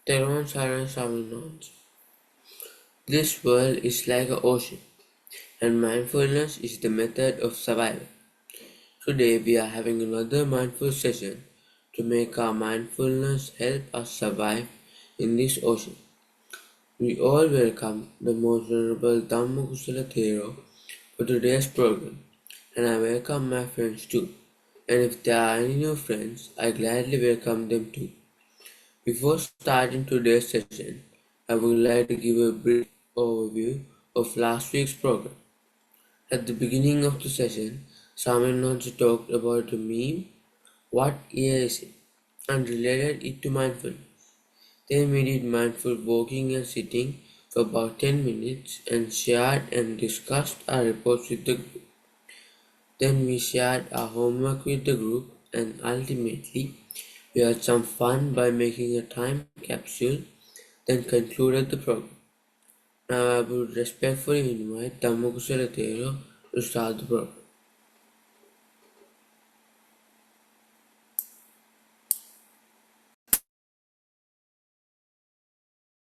their own silence sounds. This world is like an ocean, and mindfulness is the method of survival. Today we are having another mindful session to make our mindfulness help us survive in this ocean. We all welcome the most venerable Dhammakusala Thero for today's program, and I welcome my friends too. And if there are any new friends, I gladly welcome them too. Before starting today's session, I would like to give a brief overview of last week's program. At the beginning of the session, Samuel also talked about the meme, what year is it, and related it to mindfulness. Then we did mindful walking and sitting for about 10 minutes and shared and discussed our reports with the group. Then we shared our homework with the group and ultimately we had some fun by making a time capsule, then concluded the program. Now I would respectfully invite Dhammakusala Thero to start the program.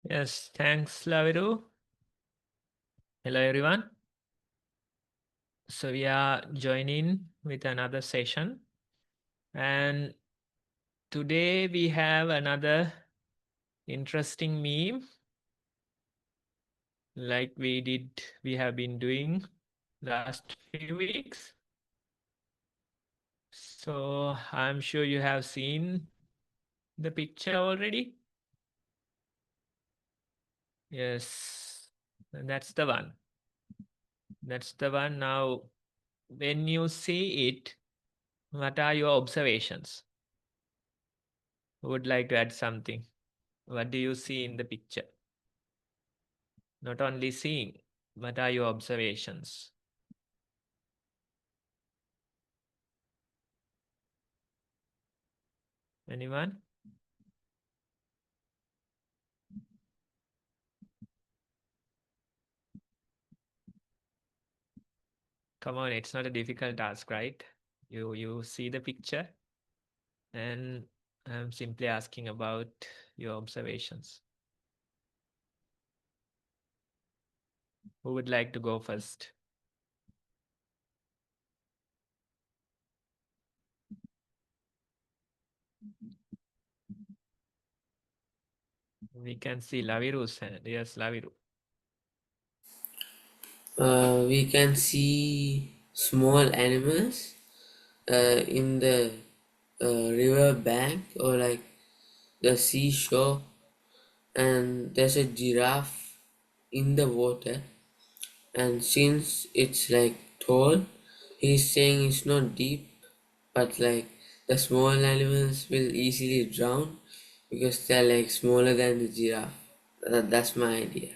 Yes, thanks, Laviru. Hello, everyone. So we are joining with another session, and today we have another interesting meme, like we have been doing last few weeks. So I'm sure you have seen the picture already. Yes, and that's the one. That's the one. Now, when you see it, what are your observations? Who would like to add something? What do you see in the picture? Not only seeing, what are your observations? Anyone? Come on, it's not a difficult task, right? You see the picture and I'm simply asking about your observations. Who would like to go first? We can see Laviru's hand. Yes, Laviru. We can see small animals in the river bank or like the seashore, and there's a giraffe in the water. And since it's like tall, he's saying it's not deep, but like the small animals will easily drown because they're like smaller than the giraffe. That's my idea.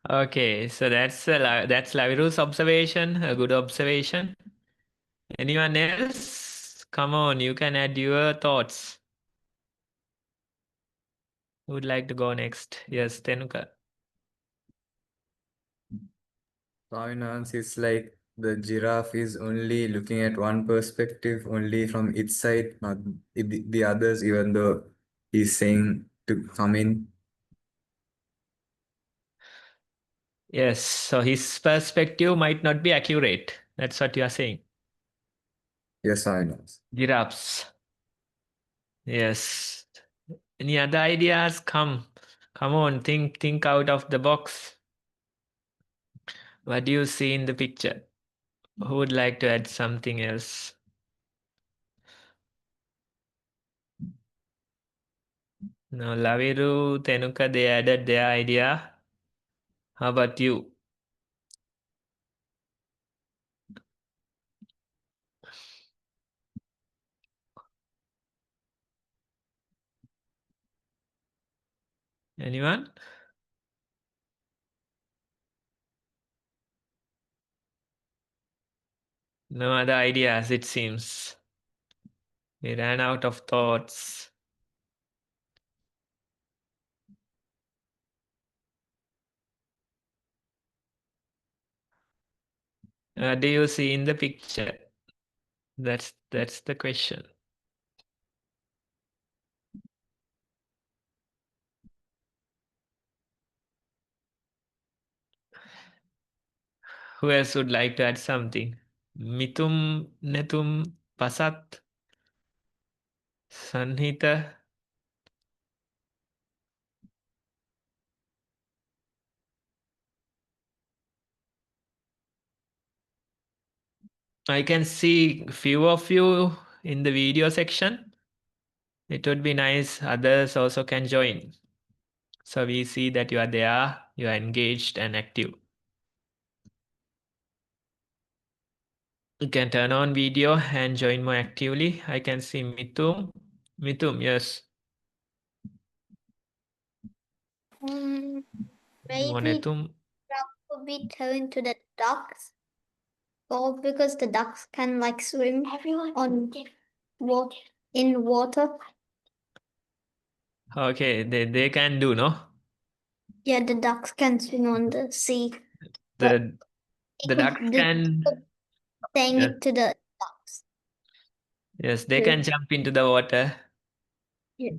Okay, so that's Laviru's observation, a good observation. Anyone else? Come on, you can add your thoughts. Who would like to go next? Yes, Tenuka. Finance is like the giraffe is only looking at one perspective, only from its side, not the others, even though he's saying to come in. Yes, so his perspective might not be accurate. That's what you are saying. Yes, finance. Giraffes. Yes. Any other ideas? Come on, think out of the box. What do you see in the picture? Who would like to add something else? No, Laviru, Tenuka, they added their idea. How about you? Anyone? No other ideas, it seems. We ran out of thoughts. Do you see in the picture? That's the question. Who else would like to add something? Mitum, Netum, Pasat, Sanhita. I can see few of you in the video section. It would be nice others also can join. So we see that you are there, you are engaged and active. You can turn on video and join more actively. I can see Mitum. Mitum, yes. Maybe Monetum. duck would be turned to the ducks. Or because the ducks can like swim on water in water. Okay, they can do, no? Yeah, the ducks can swim on the sea. But The ducks can, saying yes, it to the ducks. yes, they can jump into the water. Yeah.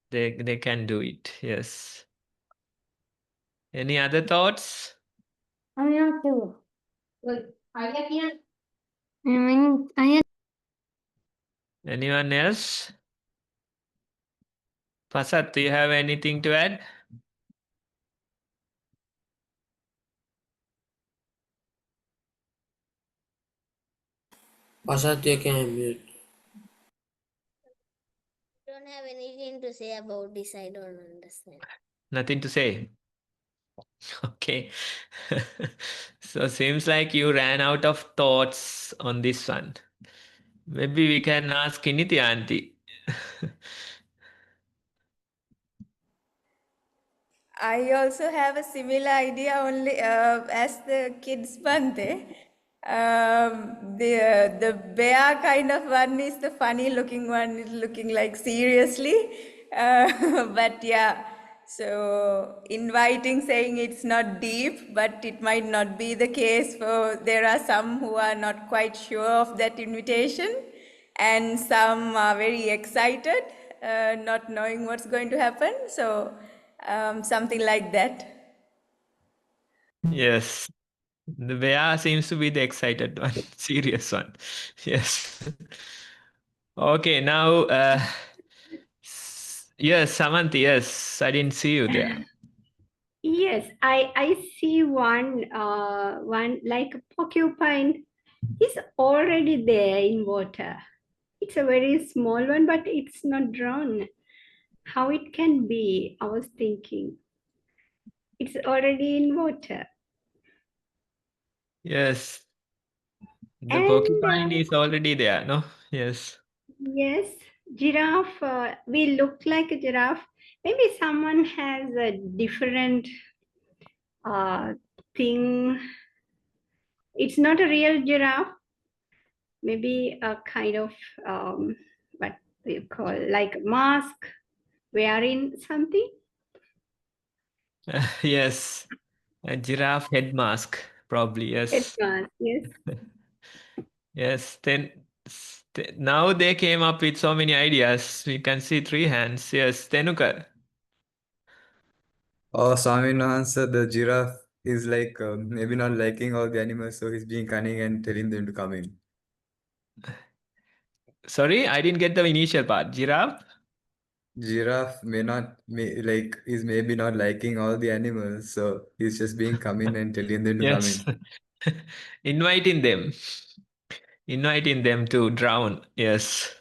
They can do it, yes. Any other thoughts? I'm not sure. I Anyone else? Pasat, do you have anything to add? Pasat, you can mute. don't have anything to say about this. I don't understand. Nothing to say. Okay. So seems like you ran out of thoughts on this one. Maybe we can ask Kiniti auntie. I also have a similar idea only as the kids Bante. The bear kind of one is the funny looking one, is looking like seriously. But yeah, so inviting, saying it's not deep, but it might not be the case for there are some who are not quite sure of that invitation, and some are very excited, not knowing what's going to happen. So something like that. Yes. The bear seems to be the excited one, serious one. Yes. Okay, now, yes, Samanthi, yes, I didn't see you there. Yes, I see one like a porcupine is already there in water. It's a very small one, but it's not drowned. How it can be? I was thinking it's already in water. Yes, the And porcupine is already there, no? Yes. yes, giraffe. We look like a giraffe. Maybe someone has a different uh, thing. It's not a real giraffe. Maybe a kind of what do you call, like mask wearing something. Yes, a giraffe head mask, probably, Head yes. mask, yes. Yes, then now they came up with so many ideas. We can see three hands. Yes, Tenukar. Oh, Swaminathan, the giraffe is like maybe not liking all the animals, so he's being cunning and telling them to come in. Sorry, I didn't get the initial part. Giraffe? Giraffe is maybe not liking all the animals, so he's just being come in and telling them to come Yes. in. Inviting them. Inviting them to drown. Yes.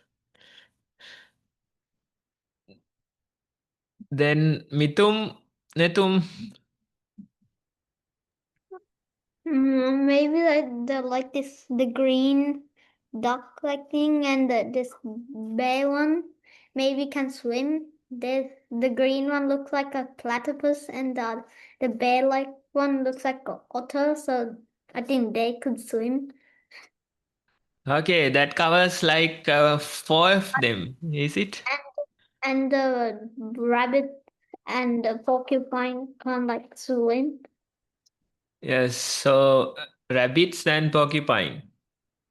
Then Mitum, Netum. Maybe like the green duck like thing and this bear one maybe can swim. The green one looks like a platypus and the bear like one looks like a otter. So I think they could swim. Okay, that covers like four of them, is it? And the rabbit and the porcupine can like swim. Yes, so rabbits and porcupine.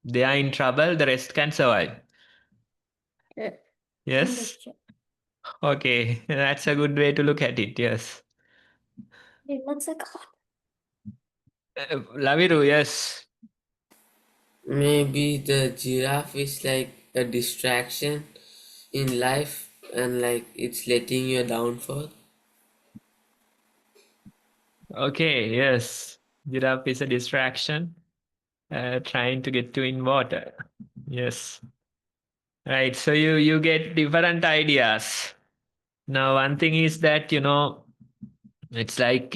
They are in trouble, the rest can survive. Yes? Okay, that's a good way to look at it, yes. It looks like Laviru, yes. Maybe the giraffe is like a distraction in life and like it's letting you downfall. Okay, yes. Giraffe is a distraction. Trying to get you in water. Yes. Right. So you get different ideas. Now, one thing is that, it's like,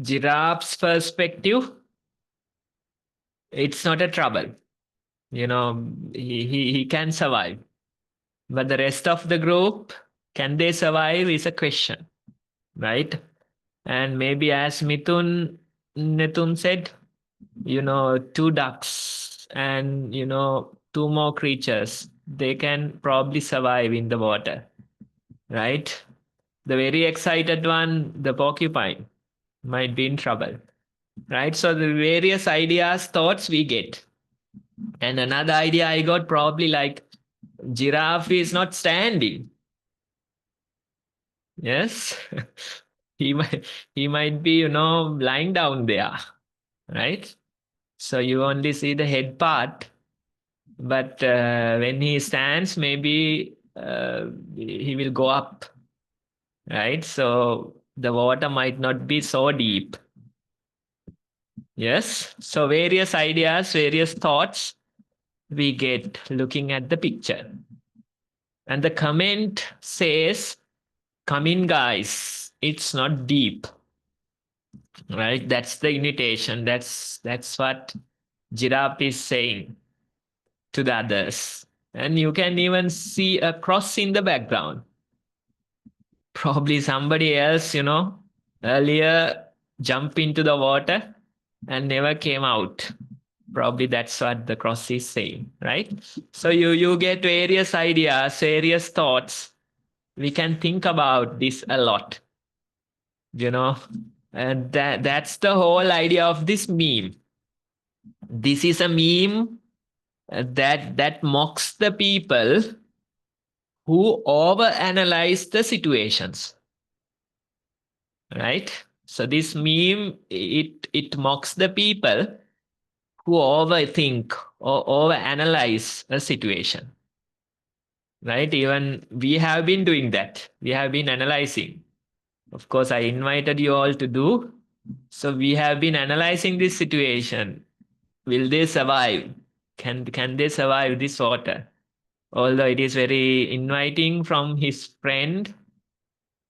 giraffe's perspective, it's not a trouble. He can survive. But the rest of the group, can they survive is a question, right? And maybe as Nithun said, two ducks and, two more creatures, they can probably survive in the water, right? The very excited one, the porcupine, might be in trouble, right? So the various ideas, thoughts we get. And another idea I got probably like giraffe is not standing. Yes. he might he might be, lying down there, right? So you only see the head part, but when he stands, maybe he will go up, right? So the water might not be so deep. Yes. So various ideas, various thoughts we get looking at the picture. And the comment says, come in, guys. It's not deep. Right? That's the invitation. That's what giraffe is saying to the others. And you can even see a cross in the background. Probably somebody else, earlier jumped into the water and never came out. Probably that's what the cross is saying, right? So you get various ideas, various thoughts. We can think about this a lot, and that's the whole idea of this meme. This is a meme that mocks the people who overanalyze the situations, right? So this meme, it mocks the people who overthink or overanalyze a situation, right? Even we have been doing that. We have been analyzing. Of course, I invited you all to do. So we have been analyzing this situation. Will they survive? Can they survive this water? Although it is very inviting from his friend,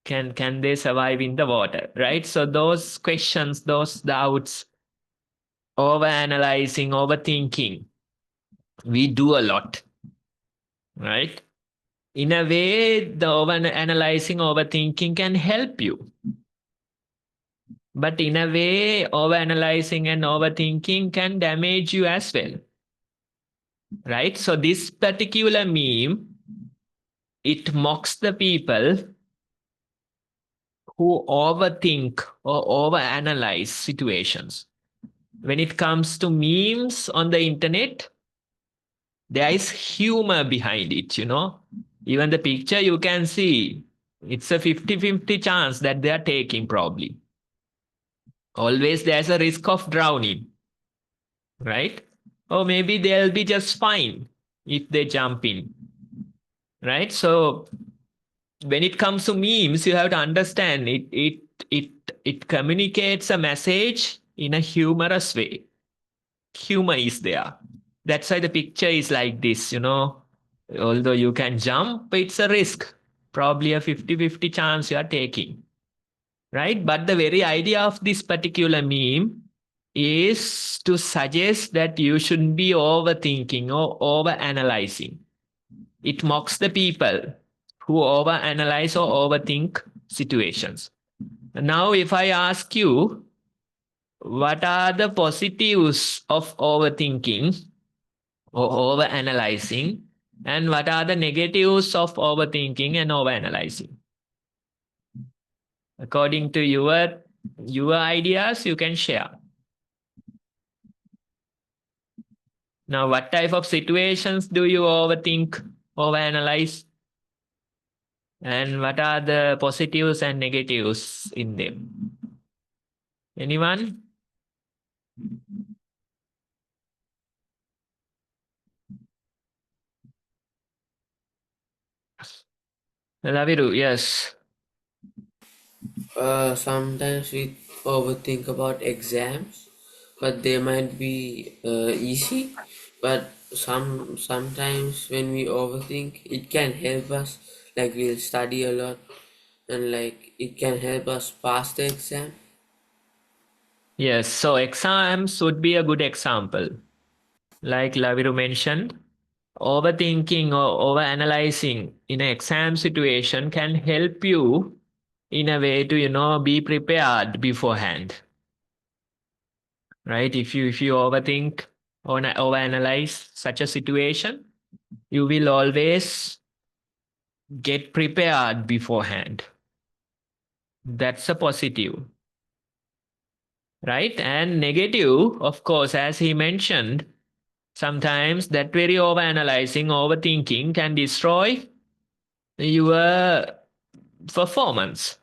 can they survive in the water, right? So those questions, those doubts, overanalyzing, overthinking, we do a lot, right? In a way, the overanalyzing, overthinking can help you. But in a way, overanalyzing and overthinking can damage you as well, right? So this particular meme, it mocks the people who overthink or overanalyze situations. When it comes to memes on the internet, there is humor behind it, Even the picture you can see, it's a 50-50 chance that they are taking probably. Always there's a risk of drowning, right? Or maybe they'll be just fine if they jump in, right? So when it comes to memes, you have to understand it communicates a message in a humorous way. Humor is there. That's why the picture is like this, Although you can jump, it's a risk. Probably a 50-50 chance you are taking, right? But the very idea of this particular meme is to suggest that you shouldn't be overthinking or overanalyzing. It mocks the people who overanalyze or overthink situations. Now, if I ask you, what are the positives of overthinking or overanalyzing, and what are the negatives of overthinking and overanalyzing? According to your ideas, you can share. Now, what type of situations do you overthink, overanalyze? And what are the positives and negatives in them? Anyone? Laviru, yes. Sometimes we overthink about exams, but they might be easy. But sometimes when we overthink, it can help us. Like we'll study a lot, and like it can help us pass the exam. Yes, so exams would be a good example. Like Laviru mentioned, overthinking or overanalyzing in an exam situation can help you in a way to be prepared beforehand. Right? If you overthink or overanalyze such a situation, you will always get prepared beforehand. That's a positive. Right? And negative, of course, as he mentioned, sometimes that very overanalyzing, overthinking can destroy your performance.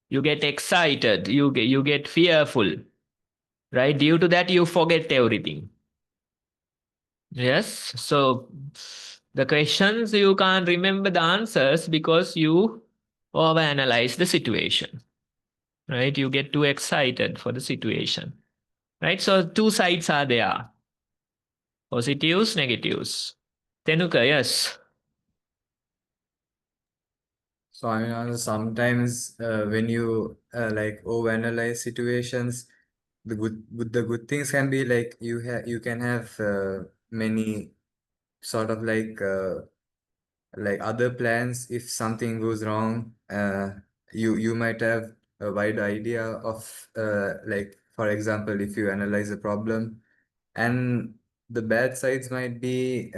You get excited, you get fearful, right? Due to that, you forget everything. Yes. So the questions, you can't remember the answers because you overanalyze the situation, right? You get too excited for the situation, right? So two sides are there. Positives, negatives. Tenuka, yes. So I mean, sometimes when you like overanalyze situations, the good things can be like you can have many sort of like other plans if something goes wrong. You might have a wide idea of like, for example, if you analyze a problem. And the bad sides might be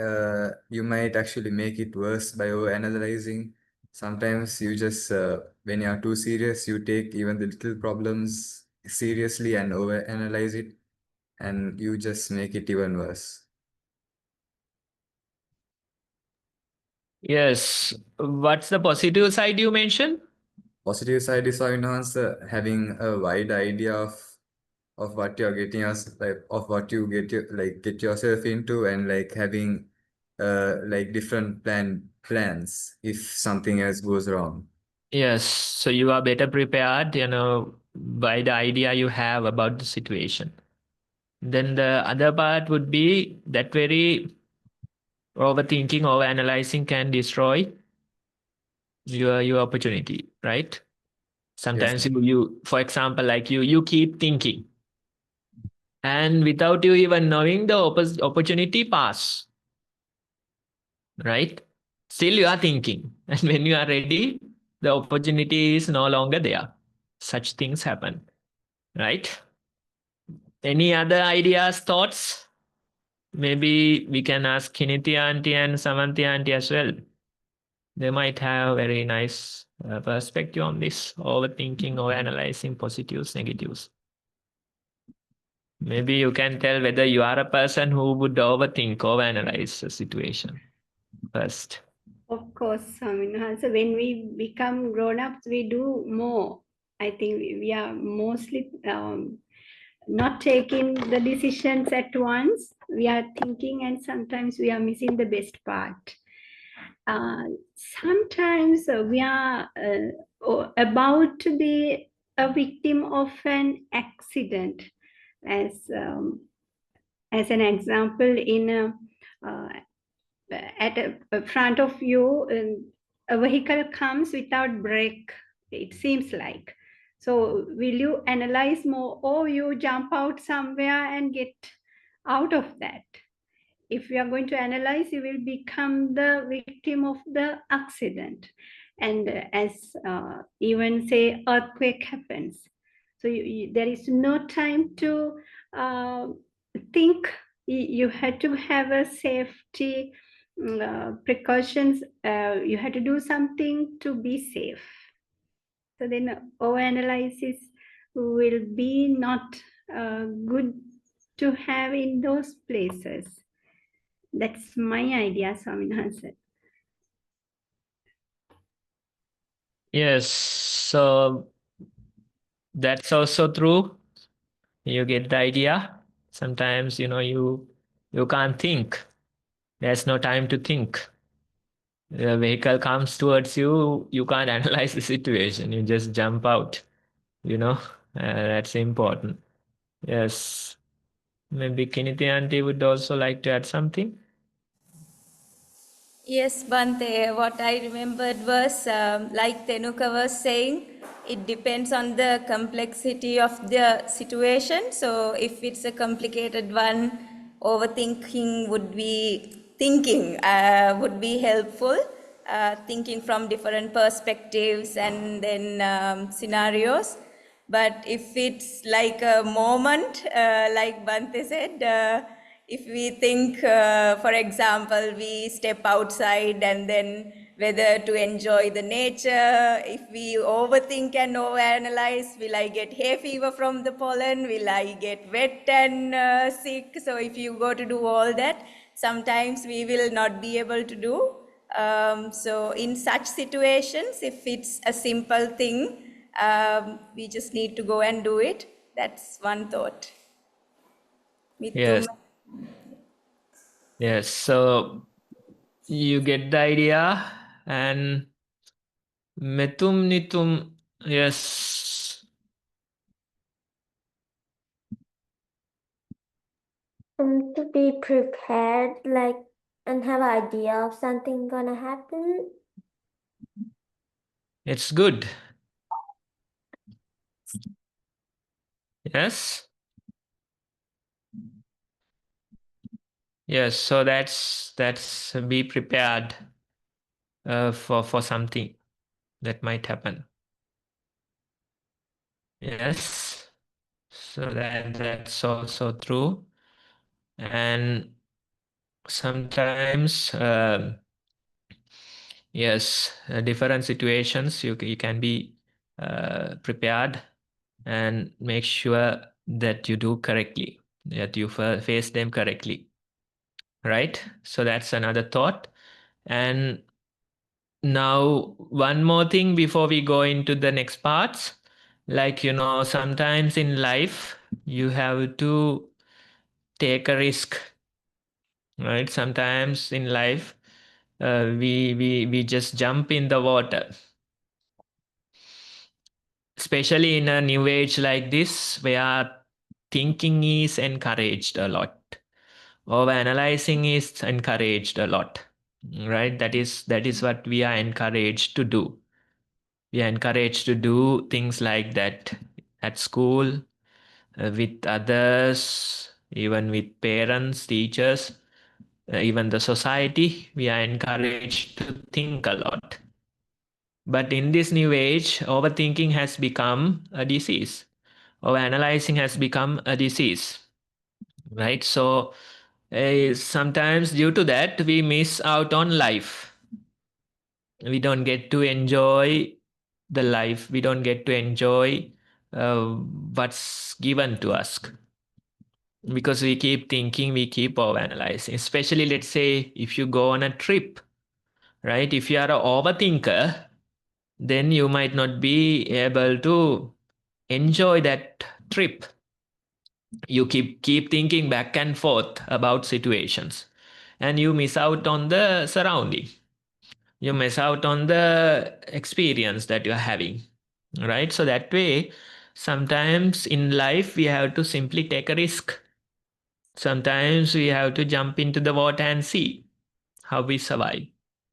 you might actually make it worse by over analyzing. Sometimes you just, when you are too serious, you take even the little problems seriously and over analyze it, and you just make it even worse. Yes. What's the positive side you mentioned? Positive side is, I enhance having a wide idea of what you're getting us, like of what you get yourself into, and like having like different plans if something else goes wrong. Yes. So you are better prepared by the idea you have about the situation. Then the other part would be that very overthinking, overanalyzing can destroy your opportunity, right? Yes. Sometimes you for example, like you keep thinking, and without you even knowing, the opportunity pass, right? Still you are thinking, and when you are ready, the opportunity is no longer there. Such things happen, right? Any other ideas, thoughts? Maybe we can ask Kiniti auntie and Samanthi auntie as well. They might have very nice perspective on this, overthinking or analyzing positives, negatives. Maybe you can tell whether you are a person who would overthink or analyze a situation first. Of course, so when we become grown-ups, we do more. I think we are mostly not taking the decisions at once. We are thinking, and sometimes we are missing the best part. Sometimes we are about to be a victim of an accident. As an example, in at a front of you, a vehicle comes without brake, it seems like. So will you analyze more, or you jump out somewhere and get out of that? If you are going to analyze, you will become the victim of the accident. And as even say earthquake happens, so there is no time to think. You had to have a safety precautions. You had to do something to be safe. So then overanalysis will be not good to have in those places. That's my idea, Swaminathan. Yes, so that's also true. You get the idea? Sometimes, you can't think. There's no time to think. The vehicle comes towards you, you can't analyze the situation. You just jump out, that's important. Yes. Maybe Kiniti auntie would also like to add something. Yes, Bante, what I remembered was like Tenuka was saying, it depends on the complexity of the situation. So if it's a complicated one, overthinking would be would be helpful, thinking from different perspectives and then scenarios. But if it's like a moment, like Bante said, if we think, for example, we step outside and then whether to enjoy the nature, if we overthink and overanalyze, will I get hay fever from the pollen? Will I get wet and sick? So if you go to do all that, sometimes we will not be able to do. So in such situations, if it's a simple thing, we just need to go and do it. That's one thought. Yes. Mithum. Yes. So you get the idea, and Metum Nitum, yes. To be prepared, and have an idea of something gonna happen. It's good. Yes. Yes. So that's be prepared for something that might happen. Yes. So that's also true. And sometimes, yes, different situations you can be prepared and make sure that you do correctly, that you face them correctly, right? So that's another thought. And now one more thing before we go into the next parts, sometimes in life you have to take a risk, right? Sometimes in life we just jump in the water, especially in a new age like this where thinking is encouraged a lot. Over analyzing is encouraged a lot, right? That is what we are encouraged to do. We are encouraged to do things like that at school, with others, even with parents, teachers, even the society. We are encouraged to think a lot. But in this new age, overthinking has become a disease. Overanalyzing has become a disease, right? So sometimes due to that, we miss out on life. We don't get to enjoy the life. We don't get to enjoy what's given to us because we keep thinking, we keep overanalyzing. Especially, let's say, if you go on a trip, right? If you are an overthinker, then you might not be able to enjoy that trip. You keep thinking back and forth about situations, and you miss out on the surrounding. You miss out on the experience that you're having, right? So that way, sometimes in life we have to simply take a risk. Sometimes we have to jump into the water and see how we survive,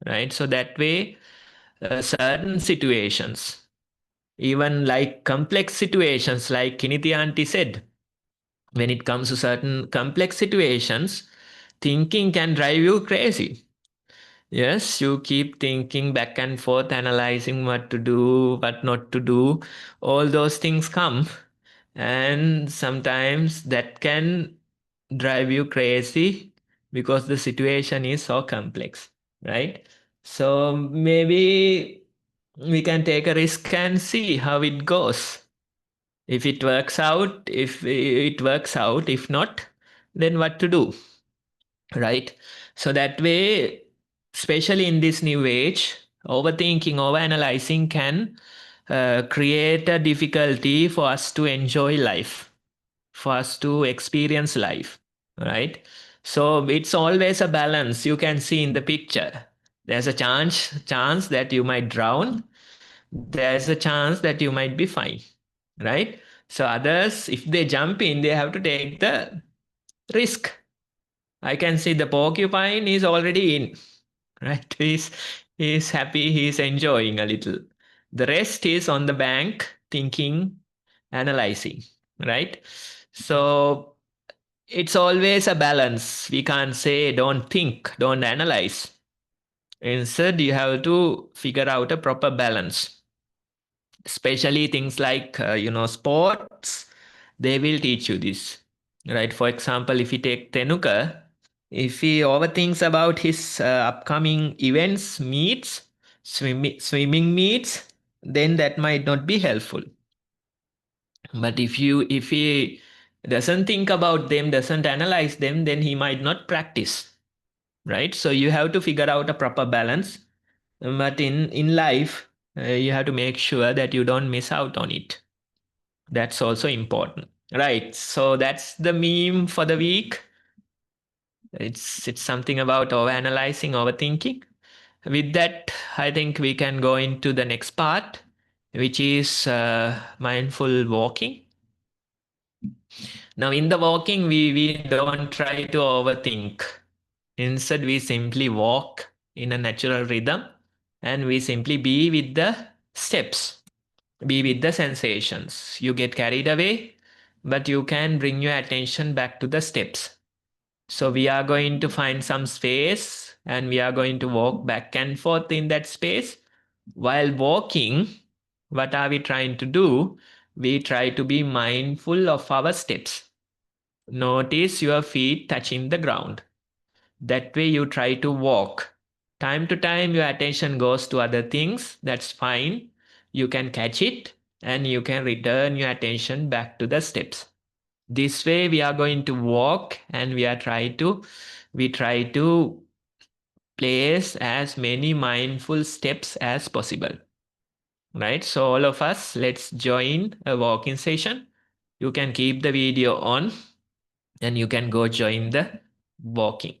right? So that way, certain situations, even like complex situations, like Kiniti auntie said, when it comes to certain complex situations, thinking can drive you crazy. Yes, you keep thinking back and forth, analyzing what to do, what not to do. All those things come, and sometimes that can drive you crazy because the situation is so complex, right? So maybe we can take a risk and see how it goes. If it works out, if it works out, if not, then what to do, right? So that way, especially in this new age, overthinking, overanalyzing can create a difficulty for us to enjoy life. for us to experience life, right? So it's always a balance. You can see in the picture. There's a chance that you might drown. There's a chance that you might be fine, right? So others, if they jump in, they have to take the risk. I can see the porcupine is already in, right? He's happy, he's enjoying a little. The rest is on the bank, thinking, analyzing, right? So it's always a balance. We can't say don't think, don't analyze. Instead, you have to figure out a proper balance. Especially things like, sports, they will teach you this, right? For example, if you take Tenuka, if he overthinks about his upcoming events, meets, swimming meets, then that might not be helpful. But if he doesn't think about them, doesn't analyze them, then he might not practice, right? So you have to figure out a proper balance. But in life, you have to make sure that you don't miss out on it. That's also important, right? So that's the meme for the week. It's something about overanalyzing, overthinking. With that, I think we can go into the next part, which is mindful walking. Now, in the walking, we don't try to overthink. Instead, we simply walk in a natural rhythm and we simply be with the steps, be with the sensations. You get carried away, but you can bring your attention back to the steps. So we are going to find some space and we are going to walk back and forth in that space. While walking, what are we trying to do? We try to be mindful of our steps. Notice your feet touching the ground. That way you try to walk. Time to time, your attention goes to other things. That's fine. You can catch it and you can return your attention back to the steps. This way we are going to walk and we try to place as many mindful steps as possible. Right? So all of us, let's join a walking session. You can keep the video on and you can go join the walking.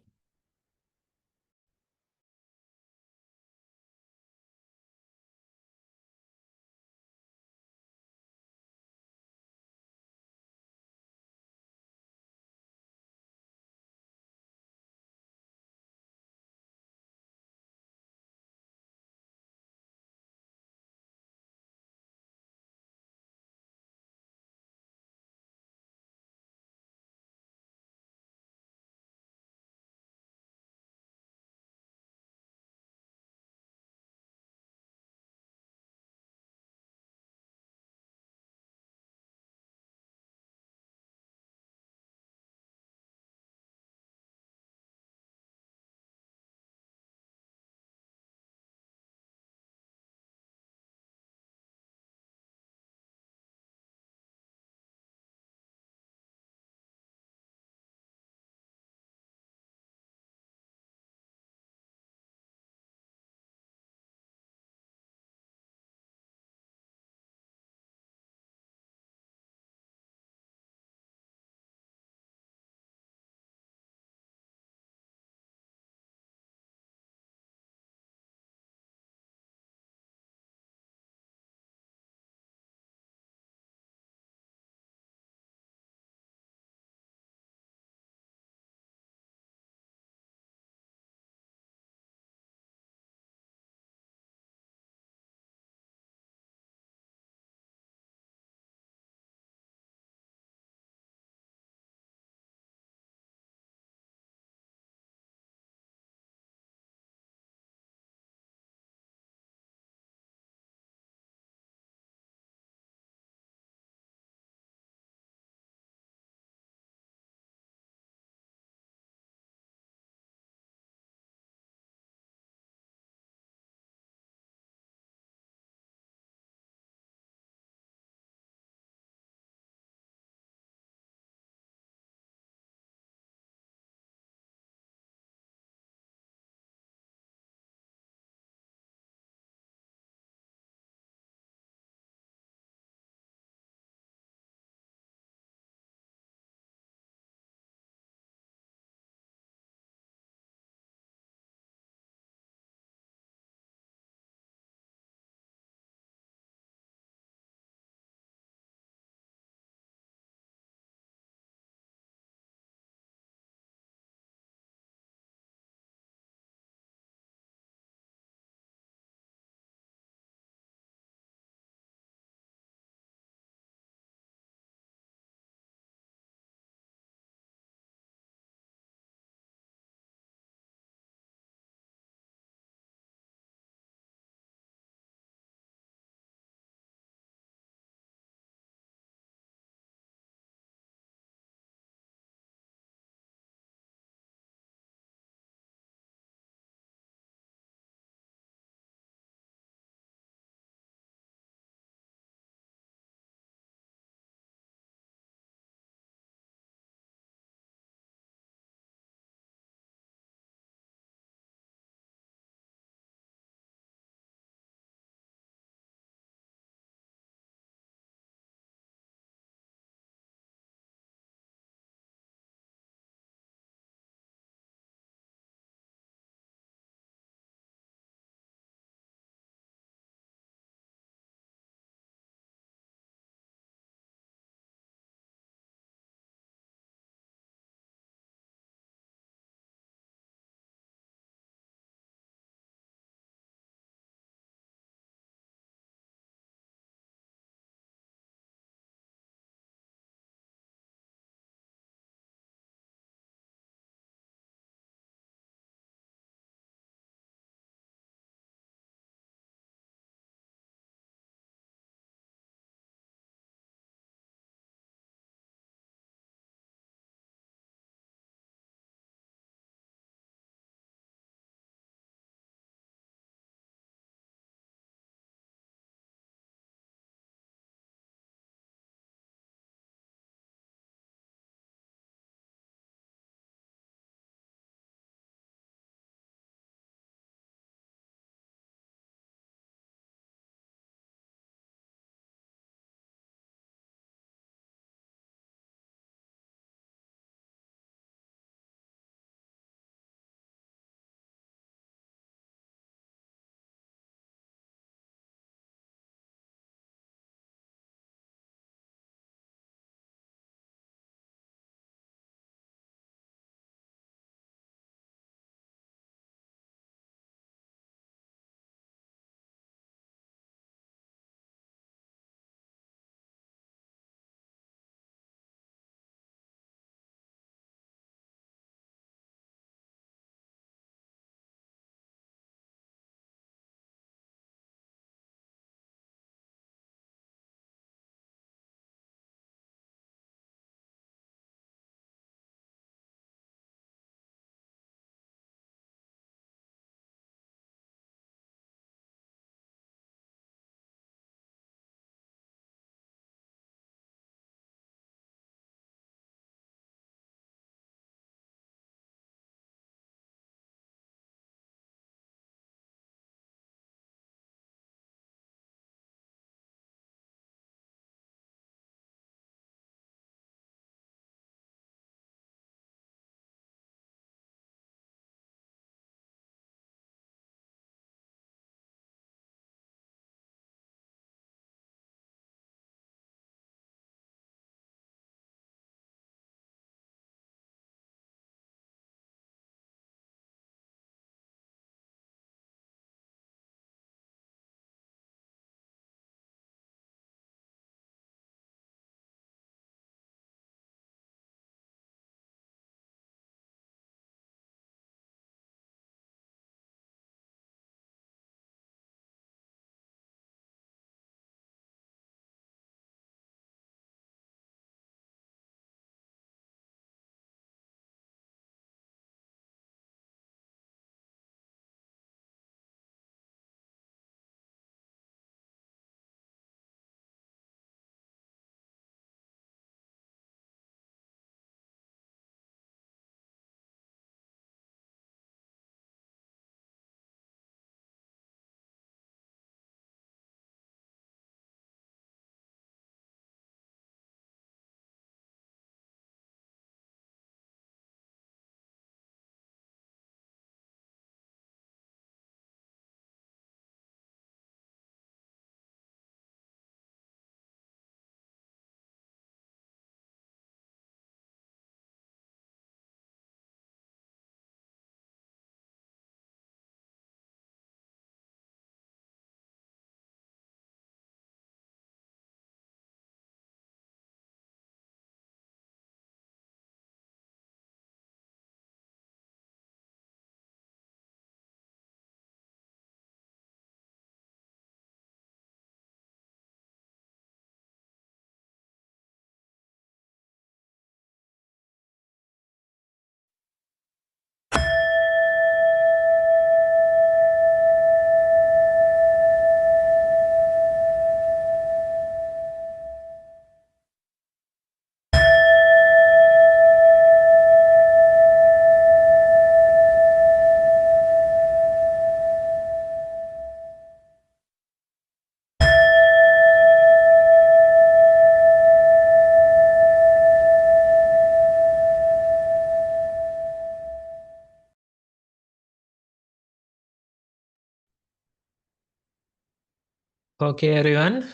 Okay, everyone.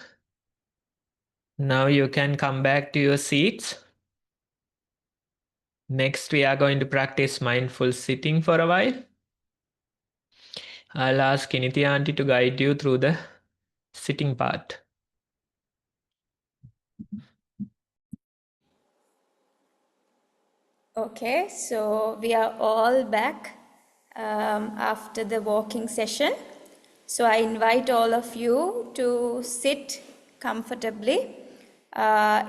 Now you can come back to your seats. Next, we are going to practice mindful sitting for a while. I'll ask Kiniti auntie to guide you through the sitting part. Okay, so we are all back after the walking session. So I invite all of you to sit comfortably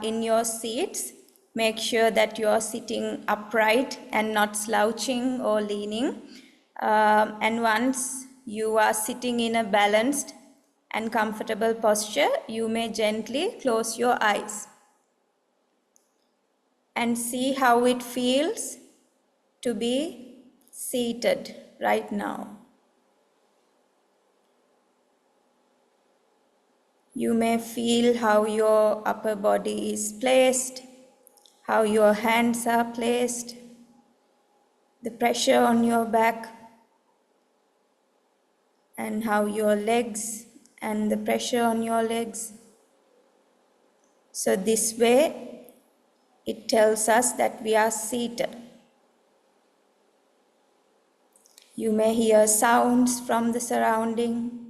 in your seats. Make sure that you are sitting upright and not slouching or leaning. And once you are sitting in a balanced and comfortable posture, you may gently close your eyes and see how it feels to be seated right now. You may feel how your upper body is placed, how your hands are placed, the pressure on your back, and how your legs and the pressure on your legs. So this way, it tells us that we are seated. You may hear sounds from the surrounding,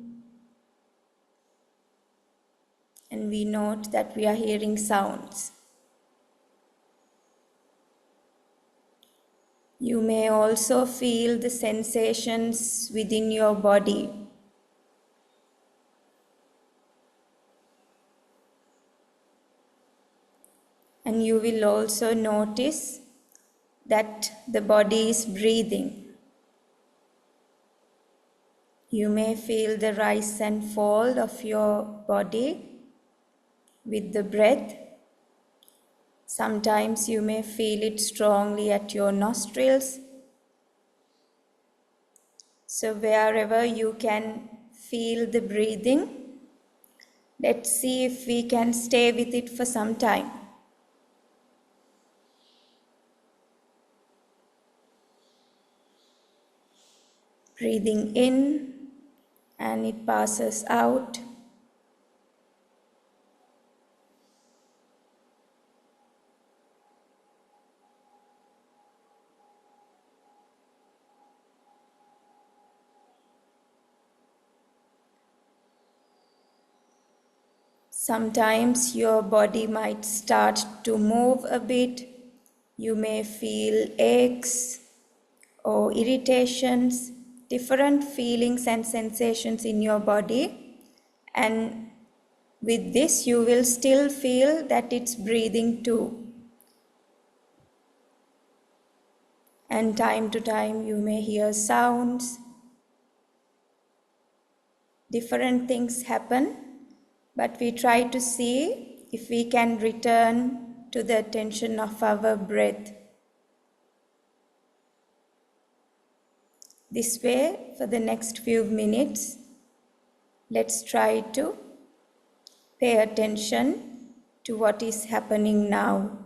and we note that we are hearing sounds. You may also feel the sensations within your body. And you will also notice that the body is breathing. You may feel the rise and fall of your body with the breath. Sometimes you may feel it strongly at your nostrils. So wherever you can feel the breathing, let's see if we can stay with it for some time. Breathing in and it passes out. Sometimes your body might start to move a bit. You may feel aches or irritations, different feelings and sensations in your body. And with this, you will still feel that it's breathing too. And time to time, you may hear sounds. Different things happen, but we try to see if we can return to the attention of our breath. This way, for the next few minutes, let's try to pay attention to what is happening now.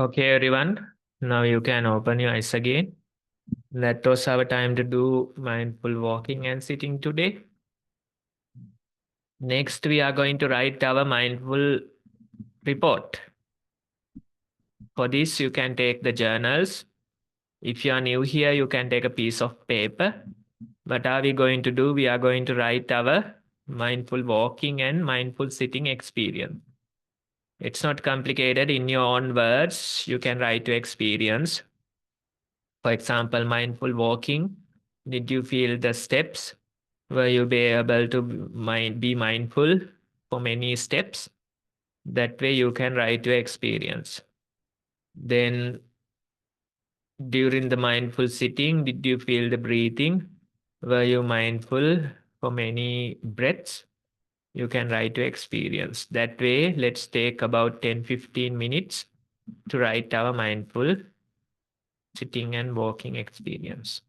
Okay, everyone. Now you can open your eyes again. That was our time to do mindful walking and sitting today. Next, we are going to write our mindful report. For this, you can take the journals. If you are new here, you can take a piece of paper. What are we going to do? We are going to write our mindful walking and mindful sitting experience. It's not complicated. In your own words, you can write your experience. For example, mindful walking. Did you feel the steps? Were you be able to be mindful for many steps? That way you can write your experience. Then during the mindful sitting, did you feel the breathing? Were you mindful for many breaths? You can write your experience. That way, let's take about 10-15 minutes to write our mindful sitting and walking experience.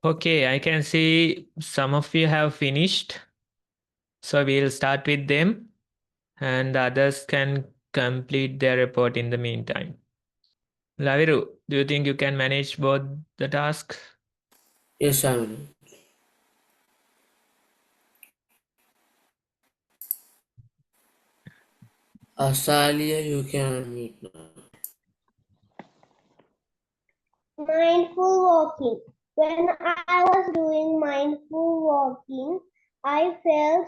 Okay, I can see some of you have finished. So we'll start with them and the others can complete their report in the meantime. Laviru, do you think you can manage both the tasks? Yes, I know. Asalia, you can unmute now. Mindful walking. When I was doing mindful walking, I felt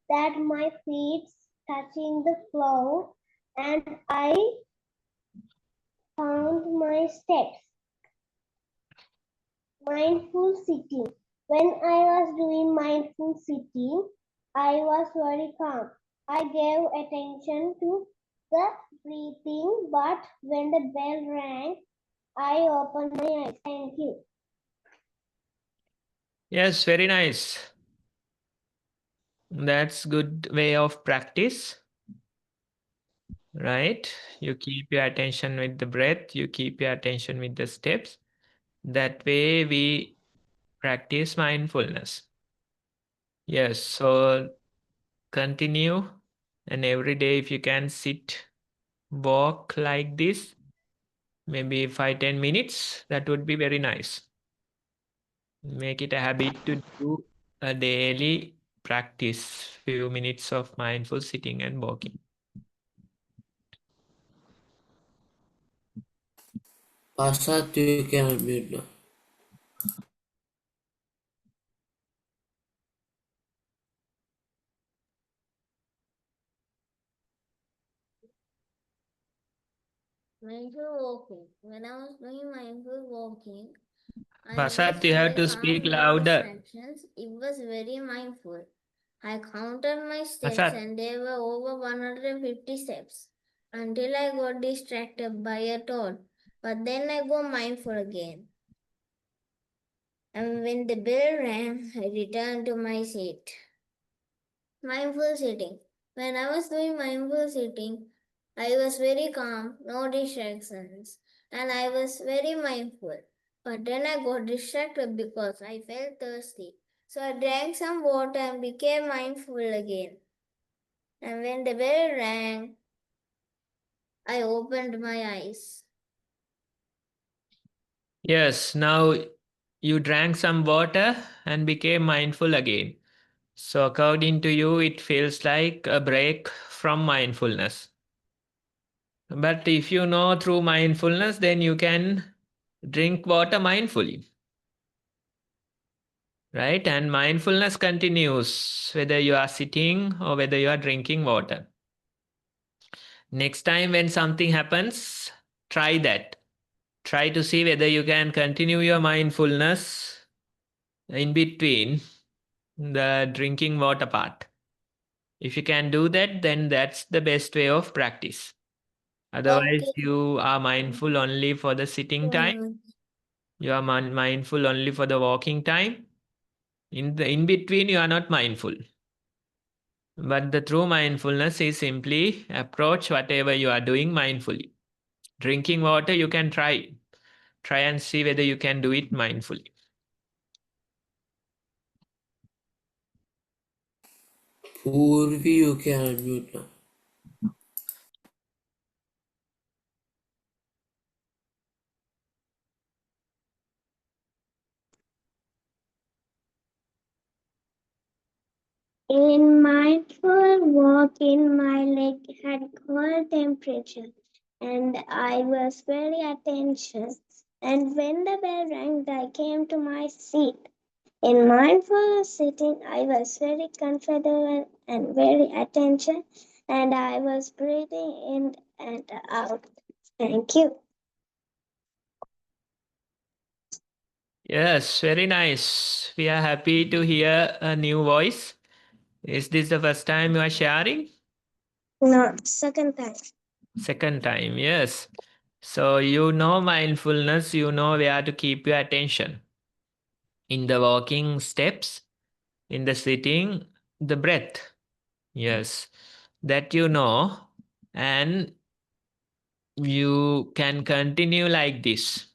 that my feet touching the floor and I found my steps. Mindful sitting. When I was doing mindful sitting, I was very calm. I gave attention to the breathing, but when the bell rang, I opened my eyes. Thank you. Yes, very nice. That's good way of practice, right? You keep your attention with the breath, you keep your attention with the steps. That way we practice mindfulness. Yes, so continue, and every day if you can sit, walk like this, maybe 5-10 minutes, that would be very nice. Make it a habit to do a daily practice, few minutes of mindful sitting and walking. Pasala, you can unmute now. Mindful walking. When I was doing mindful walking, I Pasat, was you have very to speak calm, no louder. distractions. It was very mindful. I counted my steps Pasat, and there were over 150 steps until I got distracted by a thought. But then I got mindful again. And when the bell rang, I returned to my seat. Mindful sitting. When I was doing mindful sitting, I was very calm, no distractions, and I was very mindful. But then I got distracted because I felt thirsty. So I drank some water and became mindful again. And when the bell rang, I opened my eyes. yes, now you drank some water and became mindful again. So according to you, it feels like a break from mindfulness. But if you know through mindfulness, then you can drink water mindfully. Right? And mindfulness continues whether you are sitting or whether you are drinking water. Next time when something happens, try that. Try to see whether you can continue your mindfulness in between the drinking water part. If you can do that, then that's the best way of practice. Otherwise, Okay. you are mindful only for the sitting time. You are mindful only for the walking time. In between, you are not mindful. But the true mindfulness is simply approach whatever you are doing mindfully. Drinking water, you can try. Try and see whether you can do it mindfully. Purvi, you can unmute now. In mindful walking, my leg had cold temperature and I was very attention. And when the bell rang, I came to my seat. In mindful sitting, I was very comfortable and very attention, and I was breathing in and out. Thank you. Yes, very nice. We are happy to hear a new voice. Is this the first time you are sharing? No, second time. Second time, yes. So you know mindfulness, you know where to keep your attention. In the walking steps, in the sitting, the breath. Yes, that you know. And you can continue like this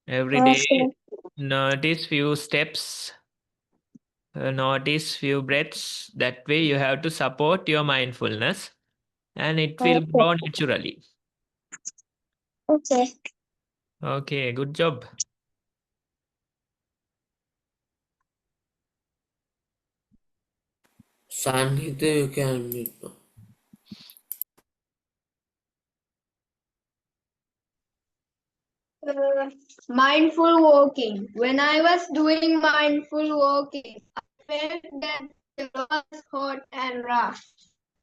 every day. Okay. Notice few steps. Notice few breaths. That way you have to support your mindfulness and it will Okay. grow naturally. Okay. Okay, good job. Sanhita, you can unmute now. Mindful walking. When I was doing mindful walking, I felt that the floor was hot and rough.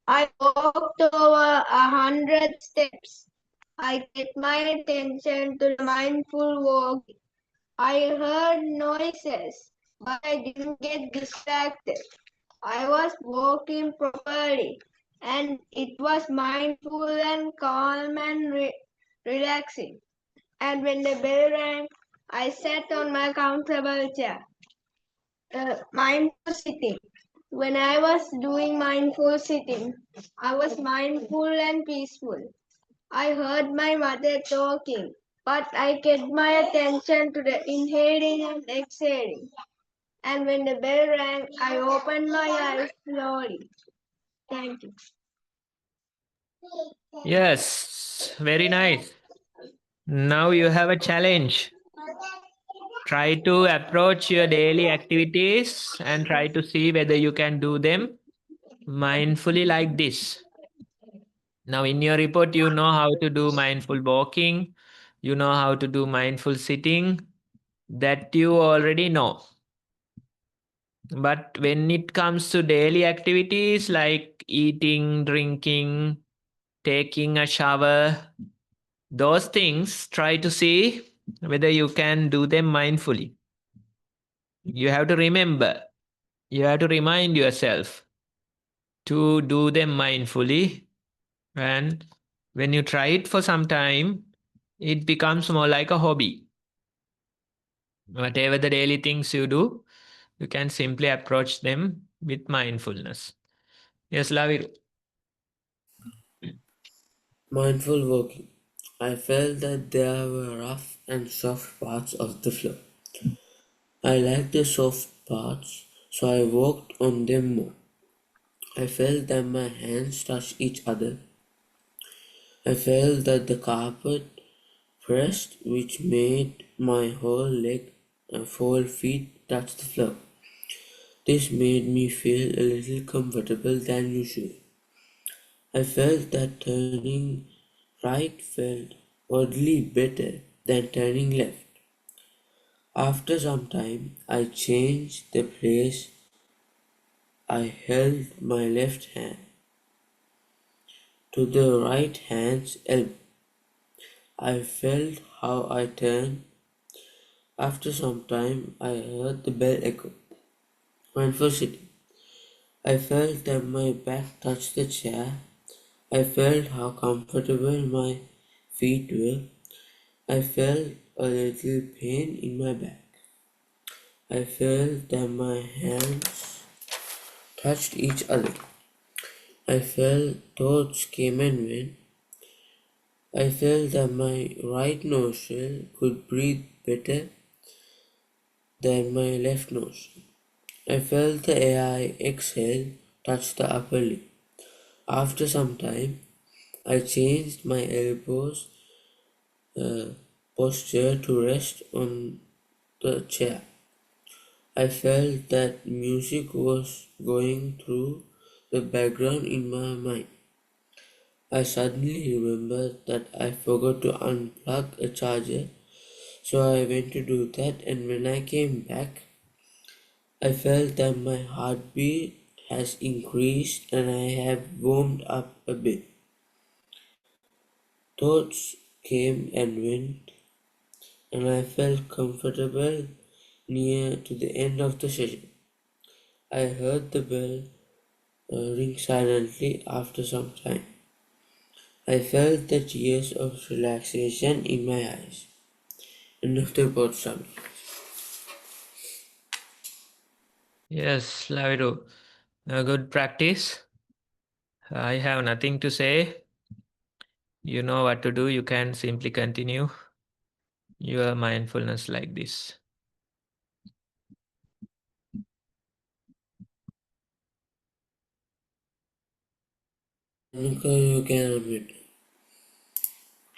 I walked over 100 steps. I get my attention to the mindful walking. I heard noises, but I didn't get distracted. I was walking properly, and it was mindful and calm and relaxing. And when the bell rang, I sat on my comfortable chair. Mindful sitting. When I was doing mindful sitting, I was mindful and peaceful. I heard my mother talking, but I kept my attention to the inhaling and exhaling. And when the bell rang, I opened my eyes slowly. Thank you. Yes, very nice. Now you have a challenge. Try to approach your daily activities and try to see whether you can do them mindfully like this. Now, in your report, you know how to do mindful walking, you know how to do mindful sitting, that you already know. But when it comes to daily activities like eating, drinking, taking a shower, those things, try to see whether you can do them mindfully. You have to remember, you have to remind yourself to do them mindfully. And when you try it for some time, it becomes more like a hobby. Whatever the daily things you do, you can simply approach them with mindfulness. Yes, Laviru. Mindful walking. I felt that there were rough and soft parts of the floor. I liked the soft parts, so I walked on them more. I felt that my hands touched each other. I felt that the carpet pressed, which made my whole leg and whole feet touch the floor. This made me feel a little comfortable than usual. I felt that turning right felt oddly better than turning left. After some time, I changed the place I held my left hand to the right hand's elbow. I felt how I turned. After some time, I heard the bell echo. Mindful sitting. I felt that my back touched the chair. I felt how comfortable my feet were. I felt a little pain in my back. I felt that my hands touched each other. I felt thoughts came and went. I felt that my right nostril could breathe better than my left nostril. I felt the air I exhaled touch the upper lip. After some time, I changed my elbows posture to rest on the chair. I felt that music was going through the background in my mind. I suddenly remembered that I forgot to unplug a charger, so I went to do that, and when I came back, I felt that my heartbeat has increased and I have warmed up a bit. Thoughts came and went, and I felt comfortable near to the end of the session. I heard the bell ring silently after some time. I felt the tears of relaxation in my eyes. End of the report summary. Yes, Laviru. A good practice. I have nothing to say. You know what to do. You can simply continue your mindfulness like this. Lanka, you can unmute.